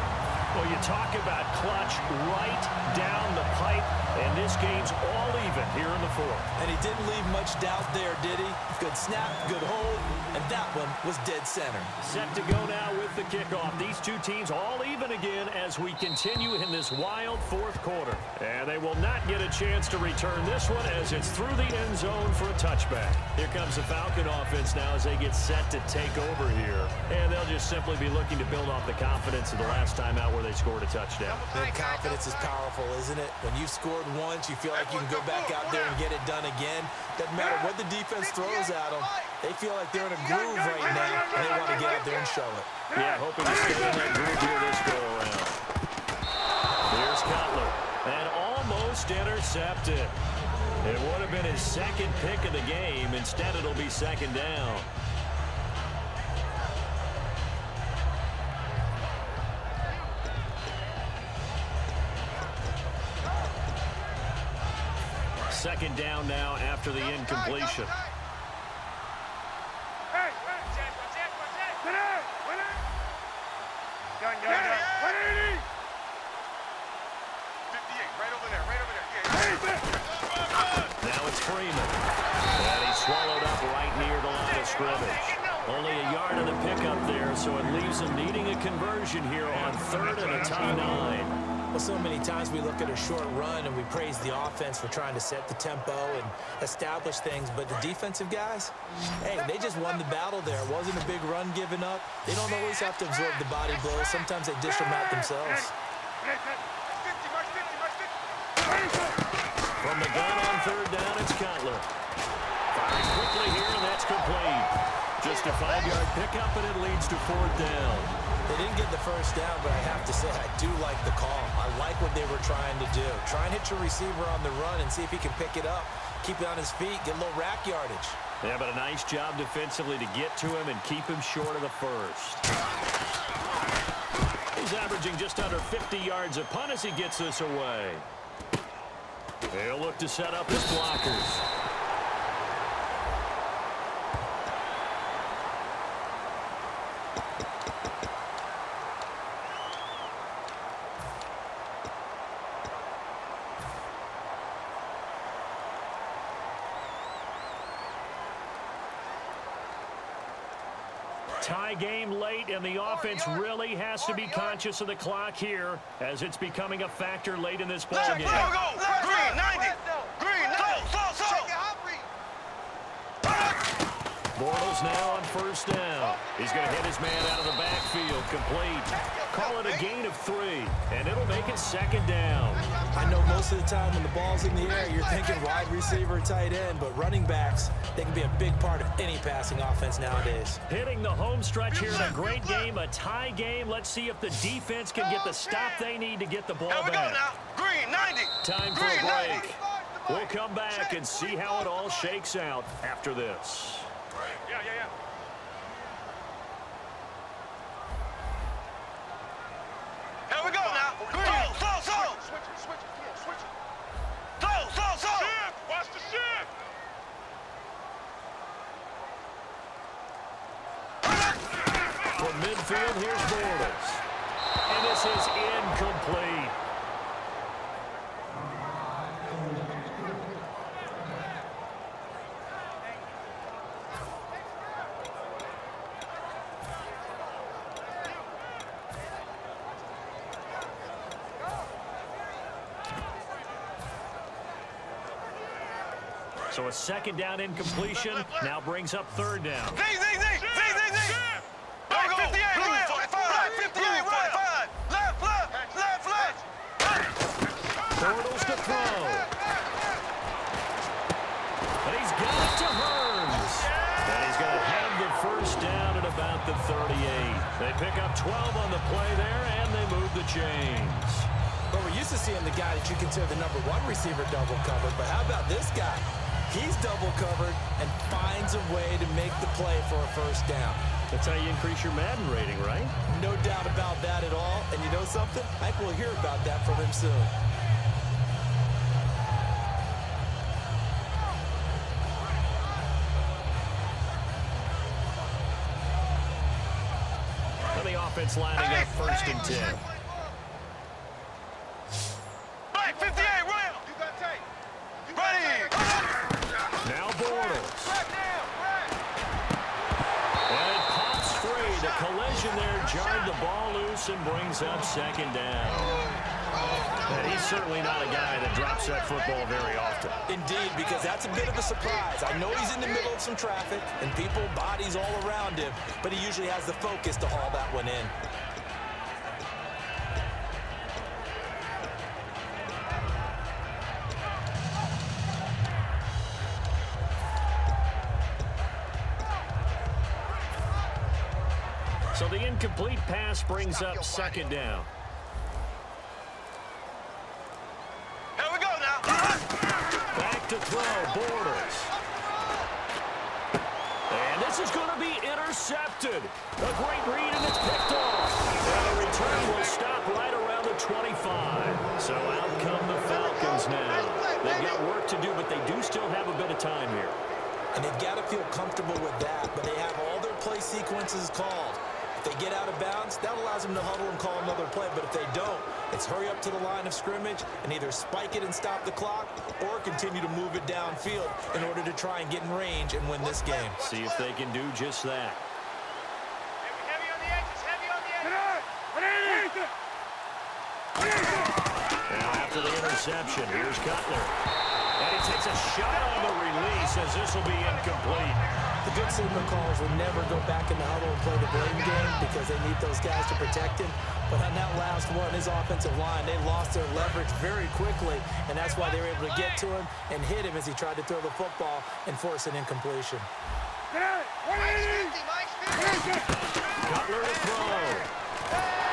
Well, you talk about clutch right down the pipe, and this game's all even here in the 4th. And he didn't leave much doubt there, did he? Good snap, good hold, and that one was dead center. Set to go now with the kickoff. These two teams all even again as we continue in this wild 4th quarter. And they will not get a chance to return this one as it's through the end zone for a touchback. Here comes the Falcon offense now as they get set to take over here. And they'll just simply be looking to build off the confidence of the last time out where they scored a touchdown. And confidence is powerful, isn't it? When you've scored once, you feel like you can go back out there and get it done again. Doesn't matter what the defense throws at them. They feel like they're in a groove right now, and they want to get out there and show it. Yeah, hoping to stay in that groove here this go-around. Here's Cutler. And almost intercepted. It would have been his 2nd pick of the game. Instead, it'll be 2nd down. Second down now after the incompletion. Now it's Freeman. And he's swallowed up right near the line of scrimmage. Only a yard of the pickup there, so it leaves him needing a conversion here on 3rd and a tie 9. Well, so many times we look at a short run and we praise the offense for trying to set the tempo and establish things, but the defensive guys, hey, they just won the battle there. It wasn't a big run given up. They don't always have to absorb the body blows. Sometimes they dish them out themselves. From the gun on 3rd down, it's Cutler. Firing quickly here, and that's complete. Just a 5-yard pickup, and it leads to 4th down. They didn't get the first down, but I have to say I do like the call. I like what they were trying to do. Try and hit your receiver on the run and see if he can pick it up. Keep it on his feet, get a little rack yardage. Yeah, but a nice job defensively to get to him and keep him short of the first. He's averaging just under 50 yards a punt as he gets this away. They'll look to set up his blockers. Tie game late, and the offense really has to be conscious of the clock here as it's becoming a factor late in this ball game. Green, 90. Green, 90. Bortles now on 1st down. He's going to hit his man out of the backfield, complete. Call it a gain of 3, and it'll make it 2nd down. I know most of the time when the ball's in the air, you're thinking wide receiver, tight end, but running backs, they can be a big part of any passing offense nowadays. Hitting the home stretch here in a great game, a tie game. Let's see if the defense can get the stop they need to get the ball Here we go back. now. Green, 90. Time for a break. We'll come back and see how it all shakes out after this. Yeah. Here we go now. Green. Slow. Switch it. Slow. Shift. Watch the shift. From midfield, here's Bortles. So a second down incompletion now brings up third down. Zing, zing, zing, zing, zing, zing. There we go. 58, right, 45, 58, right, 5. Left, left, left, left. Bortles to throw. And he's got it to Hearns. And he's going to have the first down at about the 38. They pick up 12 on the play there, and they move the chains. Well, we're used to seeing the guy that you consider the number one receiver double covered, but how about this guy? He's double covered and finds a way to make the play for a first down. That's how you increase your Madden rating, right? No doubt about that at all. And you know something? I think we'll hear about that from him soon. And the offense lining up first and 10. Right, 58, right. You got tape. Ready. Now Bortles. And it pops free. The collision there jarred the ball loose and brings up second down. And he's certainly not a guy that drops that football very often. Indeed, because that's a bit of a surprise. I know he's in the middle of some traffic and people, bodies all around him, but he usually has the focus to haul that one in. So the incomplete pass brings up second down. Here we go now. Back to throw, Bortles. And this is going to be intercepted. A great read, and it's picked off. And the return will stop right around the 25. So out come the Falcons now. They've got work to do, but they do still have a bit of time here. And they've got to feel comfortable with that, but they have all their play sequences called. If they get out of bounds, that allows them to huddle and call another play. But if they don't, it's hurry up to the line of scrimmage and either spike it and stop the clock or continue to move it downfield in order to try and get in range and win this game. See if they can do just that. Heavy on the edges, heavy on the edges. Now after the interception, here's Cutler. And he takes a shot on the release as this will be incomplete. The good signal callers will never go back in the huddle and play the blame game because they need those guys to protect him. But on that last one, his offensive line, they lost their leverage very quickly, and that's why they were able to get to him and hit him as he tried to throw the football and force an incompletion. Cutler to throw.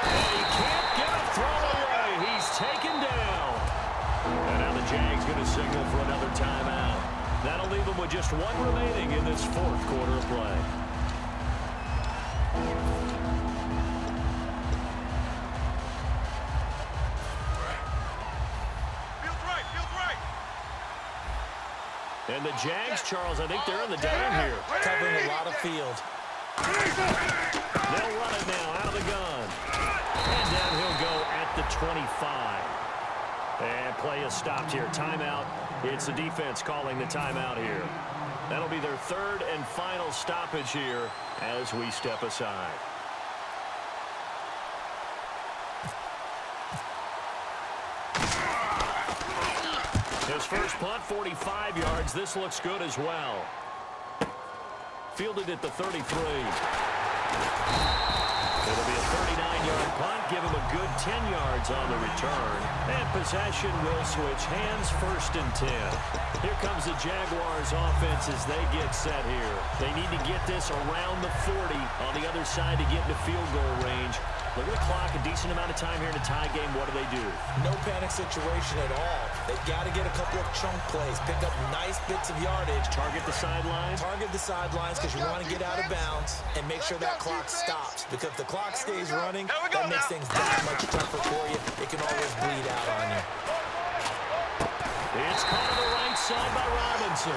And he can't get a throw away. He's taken down. And now the Jags going to signal for another timeout. That'll leave them with just one remaining in this fourth quarter of play. Feels right, feels right. And the Jags, Charles, I think they're in the down here. Covering a lot of field. They'll run it now out of the gun. And down he'll go at the 25. And play is stopped here. Timeout. It's the defense calling the timeout here. That'll be their third and final stoppage here as we step aside. His first punt, 45 yards. This looks good as well. Fielded at the 33. It'll be a 39-yard punt, give him a good 10 yards on the return. And possession will switch hands, first and 10. Here comes the Jaguars offense as they get set here. They need to get this around the 40 on the other side to get into field goal range. Look at the clock, a decent amount of time here in a tie game. What do? No panic situation at all. They've got to get a couple of chunk plays, pick up nice bits of yardage. Target the sidelines. Target the sidelines because you want to get out of bounds and make sure that clock stops. Because if the clock stays running, that makes things that much tougher for you. It can always bleed out on you. It's caught on the right side by Robinson.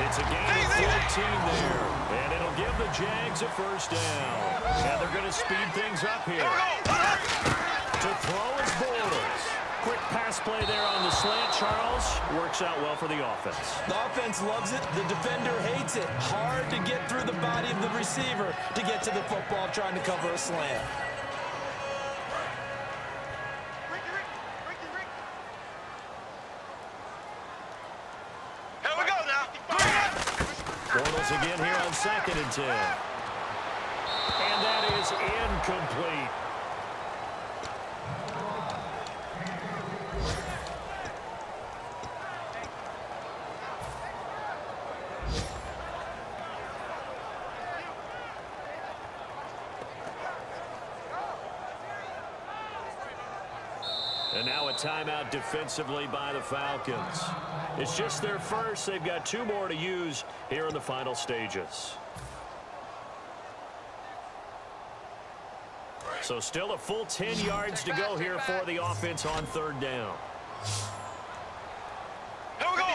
It's a gain of 14 there. And it'll give the Jags a first down. And they're going to speed things up here. To throw is Bortles. Quick pass play there on the slant, Charles. Works out well for the offense. The offense loves it. The defender hates it. Hard to get through the body of the receiver to get to the football trying to cover a slant. Here we go now. Bortles again here on 2nd and 10. And that is incomplete. And now a timeout defensively by the Falcons. It's just their first. They've got 2 more to use here in the final stages. So still a full 10 yards to go here for the offense on 3rd down. Here we go.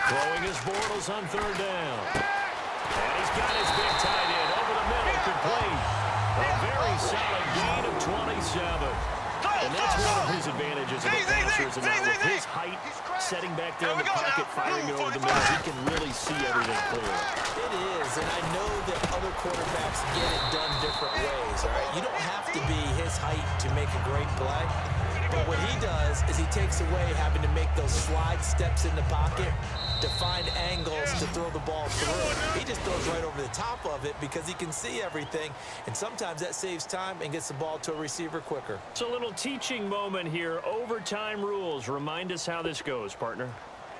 Throwing his Bortles on 3rd down. And he's got his big tight end over the middle, complete. A very solid gain of 27. And that's one of his advantages of a passer, is now with his height, setting back there in the pocket, firing it over the middle, he can really see everything clear. It is, and I know that other quarterbacks get it done different ways, all right? You don't have to be his height to make a great play. But what he does is he takes away having to make those slide steps in the pocket to find angles to throw the ball through. He just throws right over the top of it because he can see everything, and sometimes that saves time and gets the ball to a receiver quicker. It's a little teaching moment here. Overtime rules. Remind us how this goes, partner.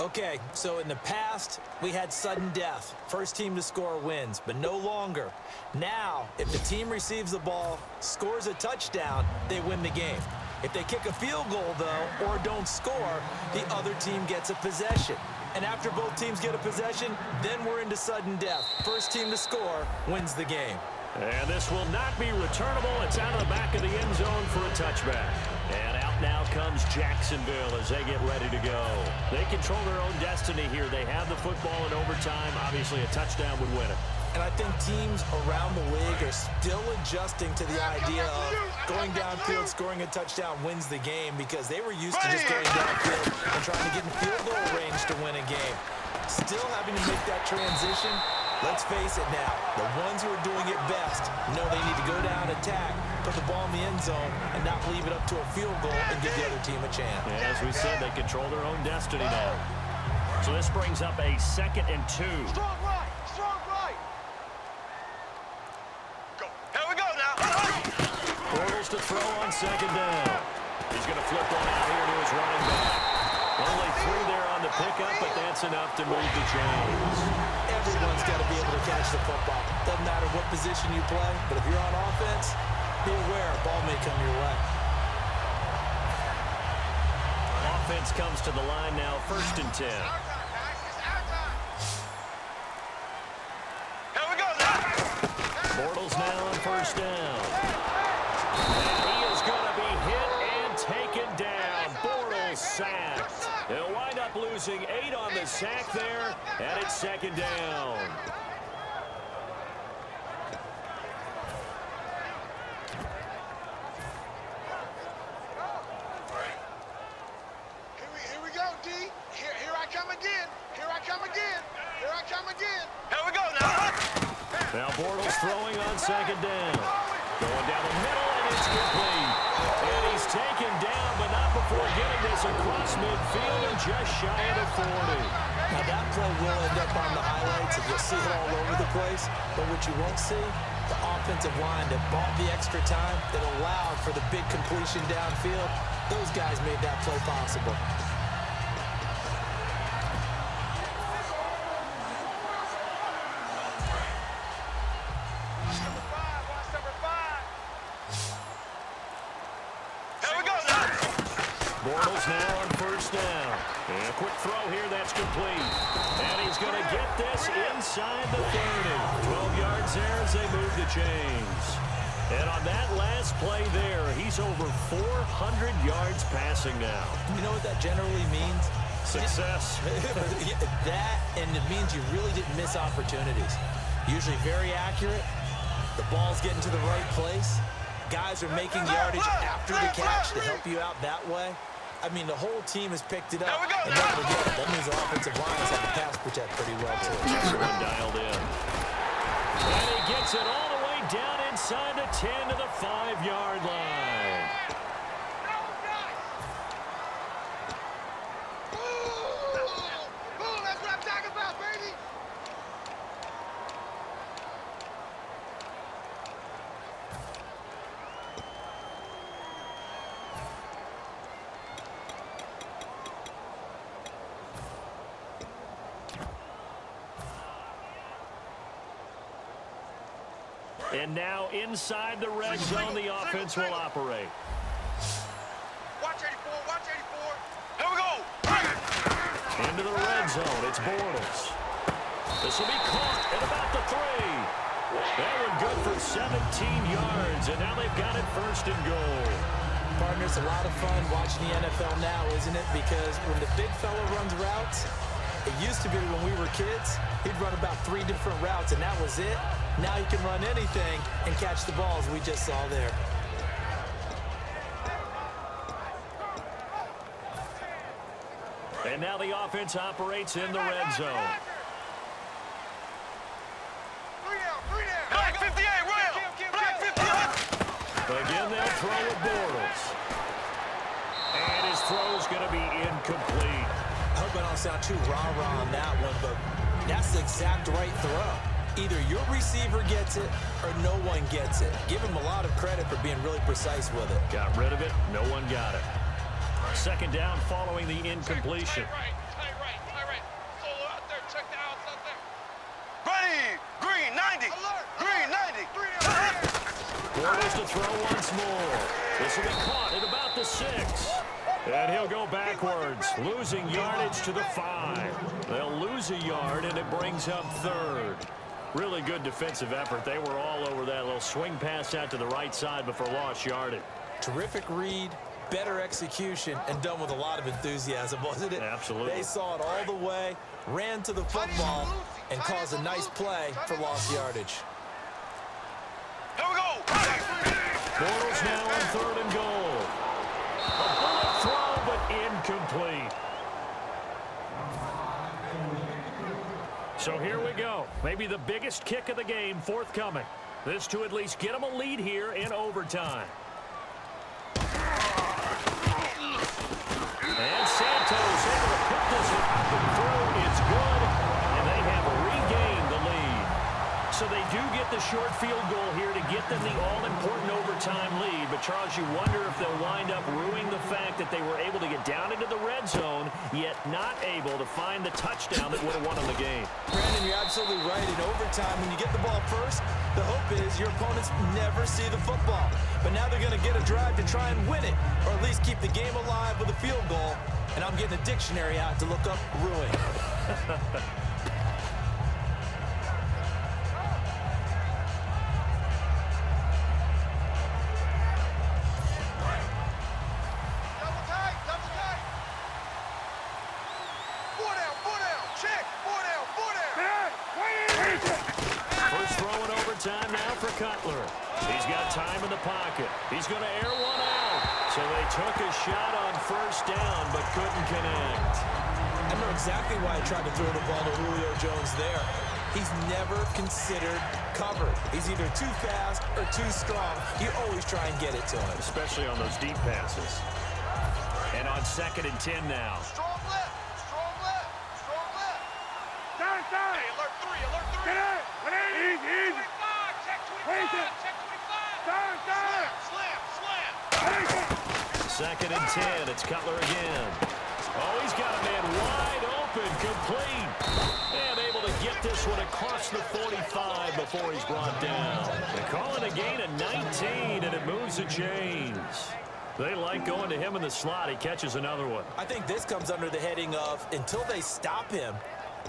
Okay, so in the past, we had sudden death. First team to score wins, but no longer. Now, if the team receives the ball, scores a touchdown, they win the game. If they kick a field goal, though, or don't score, the other team gets a possession. And after both teams get a possession, then we're into sudden death. First team to score wins the game. And this will not be returnable. It's out of the back of the end zone for a touchback. And out now comes Jacksonville as they get ready to go. They control their own destiny here. They have the football in overtime. Obviously, a touchdown would win it. And I think teams around the league are still adjusting to the idea of going downfield, scoring a touchdown wins the game, because they were used to just going downfield and trying to get in field goal range to win a game. Still having to make that transition. Let's face it now, the ones who are doing it best know they need to go down, attack, put the ball in the end zone, and not leave it up to a field goal and give the other team a chance. And as we said, they control their own destiny now. So this brings up a 2nd and 2. Strong right. Strong right. Go. Here we go now. Bortles to throw on 2nd down. He's going to flip one out here to his running back. Only 3 there on the pickup, but that's enough to move the chains. Everyone's got to be able to catch the football. Doesn't matter what position you play, but if you're on offense, be aware a ball may come your way. Offense comes to the line now, 1st and 10. Here we go now. Bortles now on 1st down. And he is going to be hit and taken down. Bortles sacked. He'll wind up losing 8 on the sack there, and it's 2nd down. Here we go, D. Here I come again. Here I come again. Here I come again. Here we go now. Now Bortles throwing on 2nd down. Going down the middle, and it's complete. And he's taken down, but not before getting this across midfield and just shy of the 40. Now that play will end up on the highlights, and you'll see it all over the place. But what you won't see, the offensive line that bought the extra time, that allowed for the big completion downfield, those guys made that play possible. Bortles now on 1st down. And a quick throw here, that's complete. And he's going to get this inside the 30. 12 yards there as they move the chains. And on that last play there, he's over 400 yards passing now. You know what that generally means? Success. That, and it means you really didn't miss opportunities. Usually very accurate. The ball's getting to the right place. Guys are making yardage after the catch to help you out that way. I mean, the whole team has picked it up. And don't forget, that means the offensive line has had to pass protect pretty well, too. Everyone dialed in. And he gets it all the way down inside the 10 to the 5-yard line. Ooh, that's what I'm talking about, baby. And now inside the red zone, the offense will operate. Watch 84, watch 84. Here we go. Into the red zone, it's Bortles. This will be caught at about the 3. That one good for 17 yards, and now they've got it first and goal. Partner, it's a lot of fun watching the NFL now, isn't it? Because when the big fella runs routes, it used to be when we were kids, he'd run about 3 different routes, and that was it. Now he can run anything and catch the balls we just saw there. And now the offense operates in the red zone. Black 58, Royal. Black 58. Again, they'll throw with Bortles. And his throw's going to be incomplete. I hope I don't sound too rah-rah on that one, but that's the exact right throw. Either your receiver gets it or no one gets it. Give him a lot of credit for being really precise with it. Got rid of it. No one got it. Second down following the incompletion. Tight right. Solo out there. Check the outs out there. Ready. Green 90. Alert. Green 90. Bortles to throw once more. This will be caught at about the 6. And he'll go backwards, losing yardage to the 5. They'll lose a yard, and it brings up 3rd. Really good defensive effort. They were all over that little swing pass out to the right side before lost yardage. Terrific read, better execution, and done with a lot of enthusiasm, wasn't it? Absolutely. They saw it all the way, ran to the football, and caused a nice play for lost yardage. Here we go. Bortles now on 3rd and goal. A bullet throw, but incomplete. So here we go. Maybe the biggest kick of the game forthcoming. This to at least get them a lead here in overtime. And Santos able to put this one up and through. It's good, and they have regained the lead. So they do get the short field goal here to get them the all-important overtime lead. But, Charles, you wonder if they'll wind up ruining the fact that they were able to get down into the red zone, yet not able to find the touchdown that would have won them the game. Brandon, you're absolutely right. In overtime, when you get the ball first, the hope is your opponents never see the football. But now they're going to get a drive to try and win it, or at least keep the game alive with a field goal. And I'm getting a dictionary out to look up ruin. Time now for Cutler. He's got time in the pocket. He's going to air one out. So they took a shot on first down, but couldn't connect. I know exactly why I tried to throw the ball to Julio Jones there. He's never considered covered. He's either too fast or too strong. You always try and get it to him. Especially on those deep passes. And on 2nd and 10 now. Strong left. Down. Hey, alert 3. Get it. Easy. Check 25. Slam. 2nd and 10. It's Cutler again. Oh, he's got a man wide open, complete. And able to get this one across the 45 before he's brought down. They call it a gain of 19, and it moves the chains. They like going to him in the slot. He catches another one. I think this comes under the heading of until they stop him,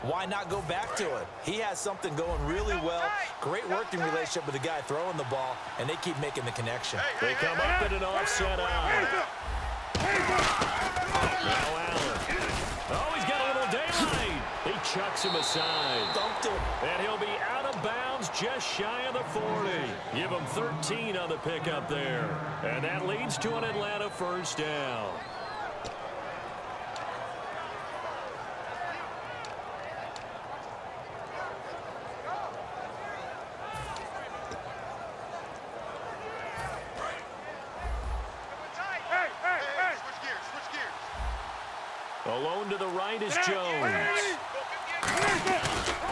why not go back to it? He has something going really well. Great working relationship with the guy throwing the ball, and they keep making the connection. They come up in an offset out. Now Allen. Oh, he's got a little daylight. He chucks him aside. Dunked him. And he'll be out of bounds just shy of the 40. Give him 13 on the pickup there. And that leads to an Atlanta first down. Alone to the right is Jones.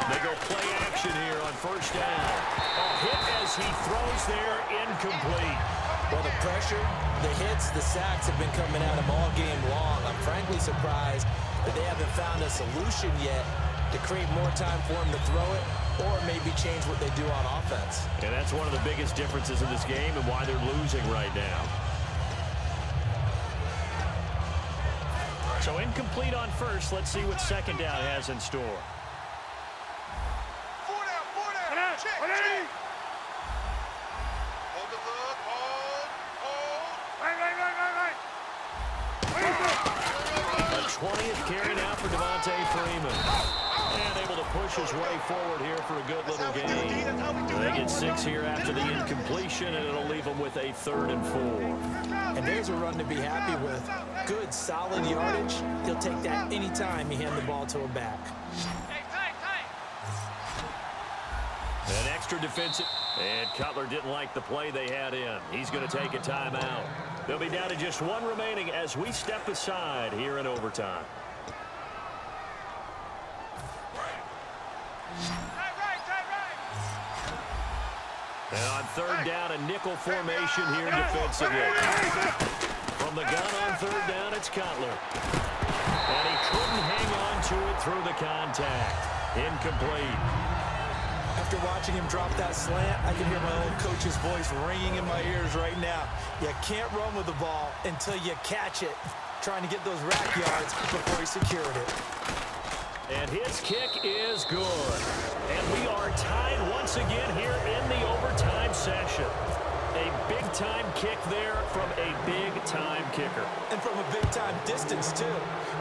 They go play action here on first down. A hit as he throws there, incomplete. Well, the pressure, the hits, the sacks have been coming at him all game long. I'm frankly surprised that they haven't found a solution yet to create more time for him to throw it. or maybe change what they do on offense. And that's one of the biggest differences in this game and why they're losing right now. So incomplete on first. Let's see what second down has in store. 4 down. Check. Hold the look. Hold. A 20th carry now for Devontae Freeman. And able to push his way forward here for a good little gain. They get 6 here after the incompletion, and it'll leave them with a 3rd and 4. And there's a run to be happy with. Good, solid yardage. He'll take that anytime you hand the ball to a back. An extra defensive. And Cutler didn't like the play they had in. He's going to take a timeout. They'll be down to just 1 remaining as we step aside here in overtime. And on 3rd down, a nickel formation here defensively. From the gun on 3rd down, it's Cutler. And he couldn't hang on to it through the contact. Incomplete. After watching him drop that slant, I can hear my old coach's voice ringing in my ears right now. You can't run with the ball until you catch it. Trying to get those rack yards before he secured it. And his kick is good. And we are tied once again here in the overtime session. A big-time kick there from a big-time kicker. And from a big-time distance, too.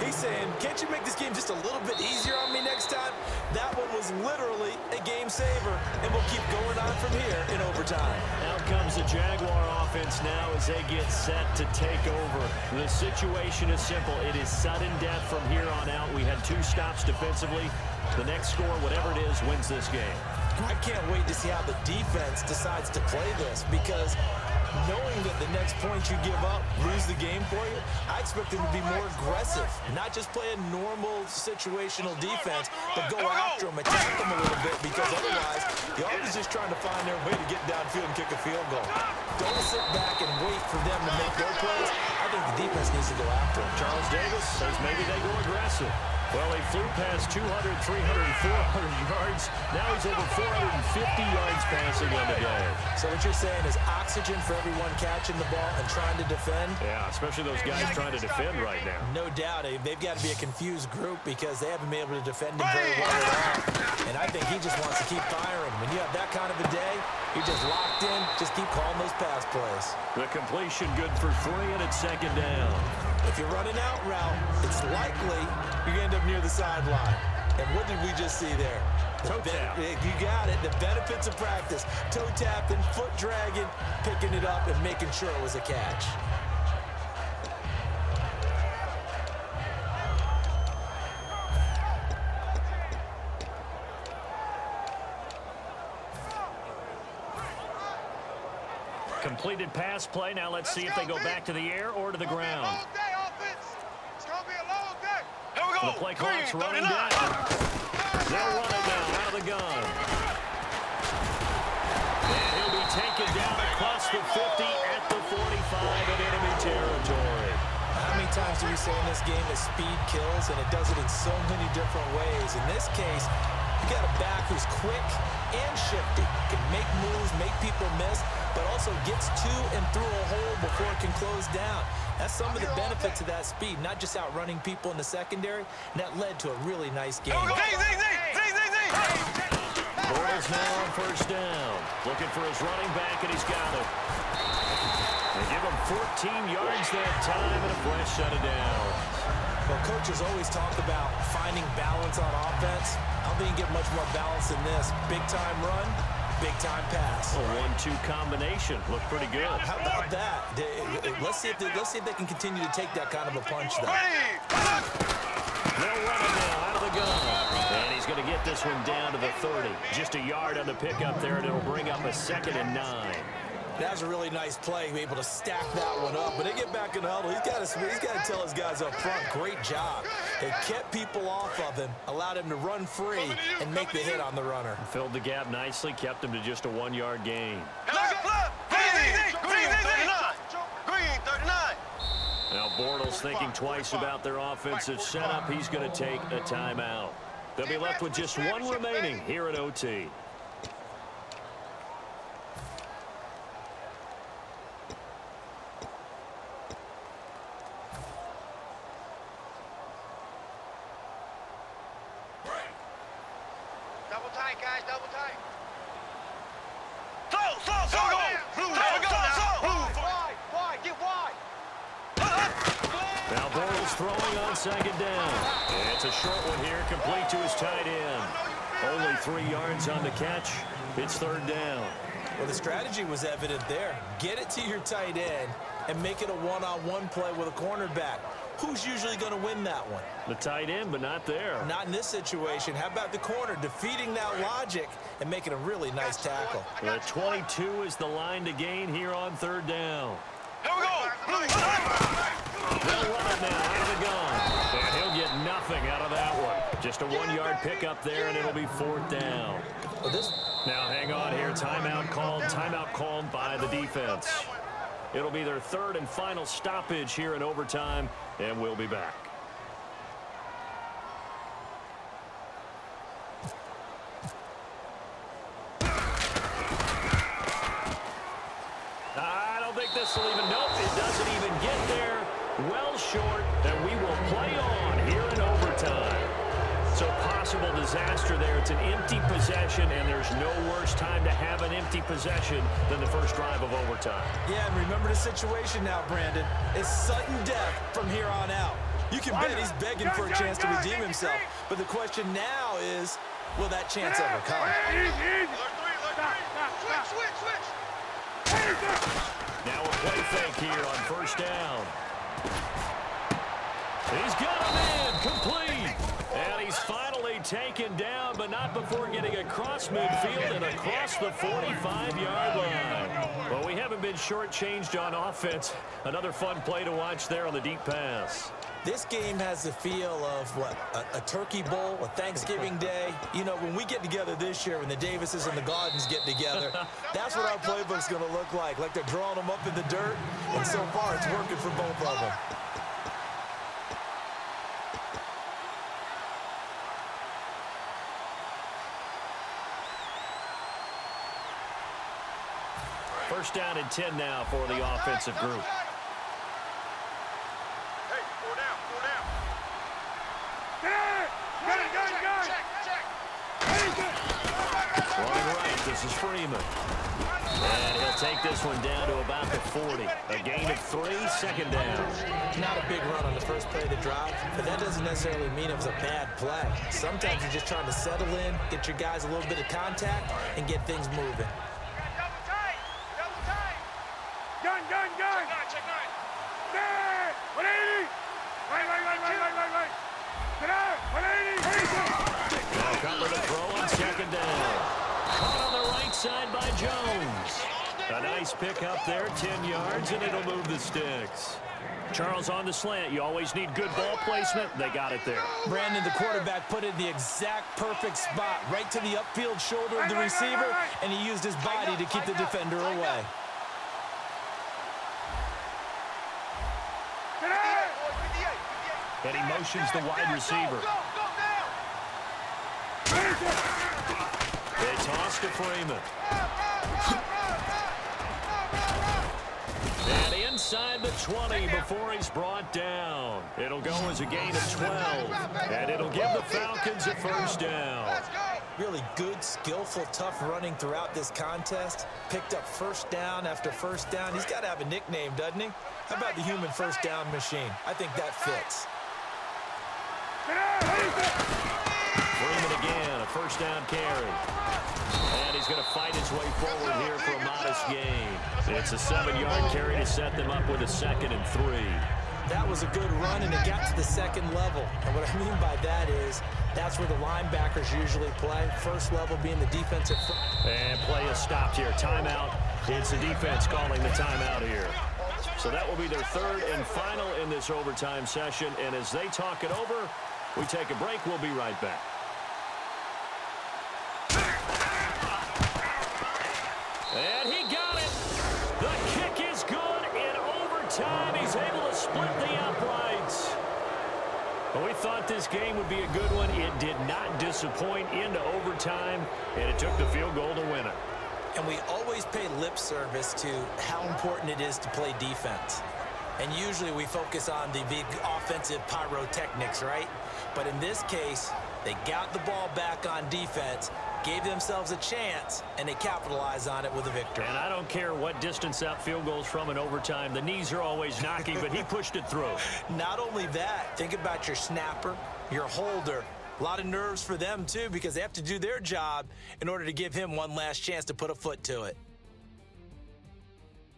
He's saying, can't you make this game just a little bit easier on me next time? That one was literally a game saver, and we'll keep going on from here in overtime. Out comes the Jaguar offense now as they get set to take over. The situation is simple. It is sudden death from here on out. We had 2 stops defensively. The next score, whatever it is, wins this game. I can't wait to see how the defense decides to play this, because knowing that the next point you give up, lose the game for you, I expect them to be more aggressive, not just play a normal situational defense, but go after them, attack them a little bit, because otherwise, the offense is just trying to find their way to get downfield and kick a field goal. Don't sit back and wait for them to make their plays. I think the defense needs to go after them. Charles Davis says maybe they go aggressive. Well, he flew past 200, 300, 400 yards. Now he's over 450 yards passing on the day. So what you're saying is oxygen for everyone catching the ball and trying to defend? Yeah, especially those guys trying to defend right now. No doubt. They've got to be a confused group because they haven't been able to defend him very well at all. And I think he just wants to keep firing. When you have that kind of a day, you're just locked in. Just keep calling those pass plays. The completion good for 3, and it's 2nd down. If you're running out route, it's likely you're going to end up near the sideline. And what did we just see there? Toe tap. You got it. The benefits of practice. Toe tapping, foot dragging, picking it up, and making sure it was a catch. Completed pass play. Now let's see if they go back to the air or to the ground. The play clock's running down. They'll run it now out of the gun. And he'll be taken down across the 50 at the 45 of enemy territory. How many times do we say in this game that speed kills, and it does it in so many different ways? In this case, you got a back who's quick and shifty, can make moves, make people miss, but also gets to and through a hole before it can close down. That's some of the benefits of that speed, not just outrunning people in the secondary, and that led to a really nice game. Bortles now on 1st down. Looking for his running back, and he's got it. They give him 14 yards that time and a fresh set of downs. Well, coaches always talk about finding balance on offense. I don't think you get much more balance than this. Big-time run, big-time pass. A 1-2 combination. Looked pretty good. How about that? Let's see if they can continue to take that kind of a punch, though. They'll run it now out of the gun. And he's going to get this one down to the 30. Just a yard on the pickup there, and it'll bring up a 2nd and 9. That was a really nice play, able to stack that one up. But they get back in the huddle. He's got to tell his guys up front, great job. They kept people off of him, allowed him to run free and make the hit on the runner. Filled the gap nicely, kept him to just a 1-yard gain. Green 39. Now Bortles thinking twice about their offensive setup. He's going to take a timeout. They'll be left with just one remaining here at OT. Double tight, guys, double tight. Slow. Wide, get wide. Now Bortles throwing on second down. It's a short one here, complete to his tight end. Only 3 yards on the catch. It's third down. Well, the strategy was evident there. Get it to your tight end and make it a one-on-one play with a cornerback. Who's usually going to win that one? The tight end, but not there. Not in this situation. How about the corner defeating that logic and making a really nice tackle? The 22 is the line to gain here on third down. Here we go. They'll run it now out of the gun. And he'll get nothing out of that one. Just a 1-yard pickup there, and it'll be fourth down. Well, Now hang on here. Timeout called by the defense. It'll be their third and final stoppage here in overtime, and we'll be back. I don't think this will even, nope, it doesn't even get there. Well short, and we will play on here in overtime. So possible disaster there. It's an empty possession, and there's no worse time to have an empty possession than the first drive of overtime. Yeah, and remember the situation now, Brandon. It's sudden death from here on out. You can bet he's begging for a chance to redeem himself. But the question now is, will that chance ever come? Switch. Now a play fake here on first down. He's got him in, complete. And he's finally taken down, but not before getting across midfield and across the 45-yard line. Well, we haven't been shortchanged on offense. Another fun play to watch there on the deep pass. This game has the feel of, what, a turkey bowl, a Thanksgiving day. You know, when we get together this year, when the Davises and the Gardens get together, that's what our playbook's going to look like they're drawing them up in the dirt, and so far it's working for both of them. First down and 10 now for the offensive group. Hey, 4 down. Running right, this is Freeman. And he'll take this one down to about the 40. A gain of 3, second down. Not a big run on the first play of the drive, but that doesn't necessarily mean it was a bad play. Sometimes you're just trying to settle in, get your guys a little bit of contact, and get things moving. Double tight. Gun. Check 9. 180. Right. Get out. 180. Now Cutler to throw on second down. Caught on the right side by Jones. A nice pickup there, 10 yards, and it'll move the sticks. Charles on the slant. You always need good ball placement. They got it there. Brandon, the quarterback, put it in the exact perfect spot, right to the upfield shoulder of the receiver, and he used his body to keep the defender away. And he motions the wide receiver. They toss to Freeman. And inside the 20 before he's brought down. It'll go as a gain of 12. And it'll give the Falcons a first down. Really good, skillful, tough running throughout this contest. Picked up first down after first down. He's got to have a nickname, doesn't he? How about the human first down machine? I think that fits. Freeman again, a first down carry. And he's going to fight his way forward here for a modest gain. It's a 7-yard carry to set them up with a 2nd and 3. That was a good run, and it got to the second level. And what I mean by that is that's where the linebackers usually play. First level being the defensive. And play is stopped here. Timeout. It's the defense calling the timeout here. So that will be their third and final in this overtime session. And as they talk it over, we take a break. We'll be right back. And he got it. The kick is good in overtime. He's able to split the uprights. Well, we thought this game would be a good one. It did not disappoint into overtime, and it took the field goal to win it. And we always pay lip service to how important it is to play defense. And usually we focus on the big offensive pyrotechnics, right? But in this case, they got the ball back on defense, gave themselves a chance, and they capitalized on it with a victory. And I don't care what distance that field goal's from in overtime. The knees are always knocking, but he pushed it through. Not only that, think about your snapper, your holder. A lot of nerves for them, too, because they have to do their job in order to give him one last chance to put a foot to it.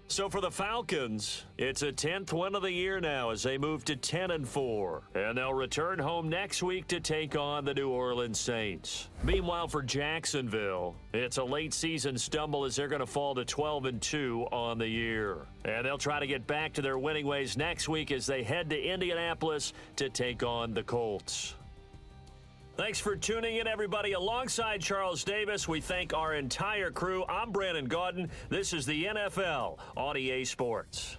So for the Falcons, it's a 10th win of the year now as they move to 10-4. And they'll return home next week to take on the New Orleans Saints. Meanwhile, for Jacksonville, it's a late season stumble as they're going to fall to 12-2 on the year. And they'll try to get back to their winning ways next week as they head to Indianapolis to take on the Colts. Thanks for tuning in, everybody. Alongside Charles Davis, we thank our entire crew. I'm Brandon Gaudin. This is the NFL on EA Sports.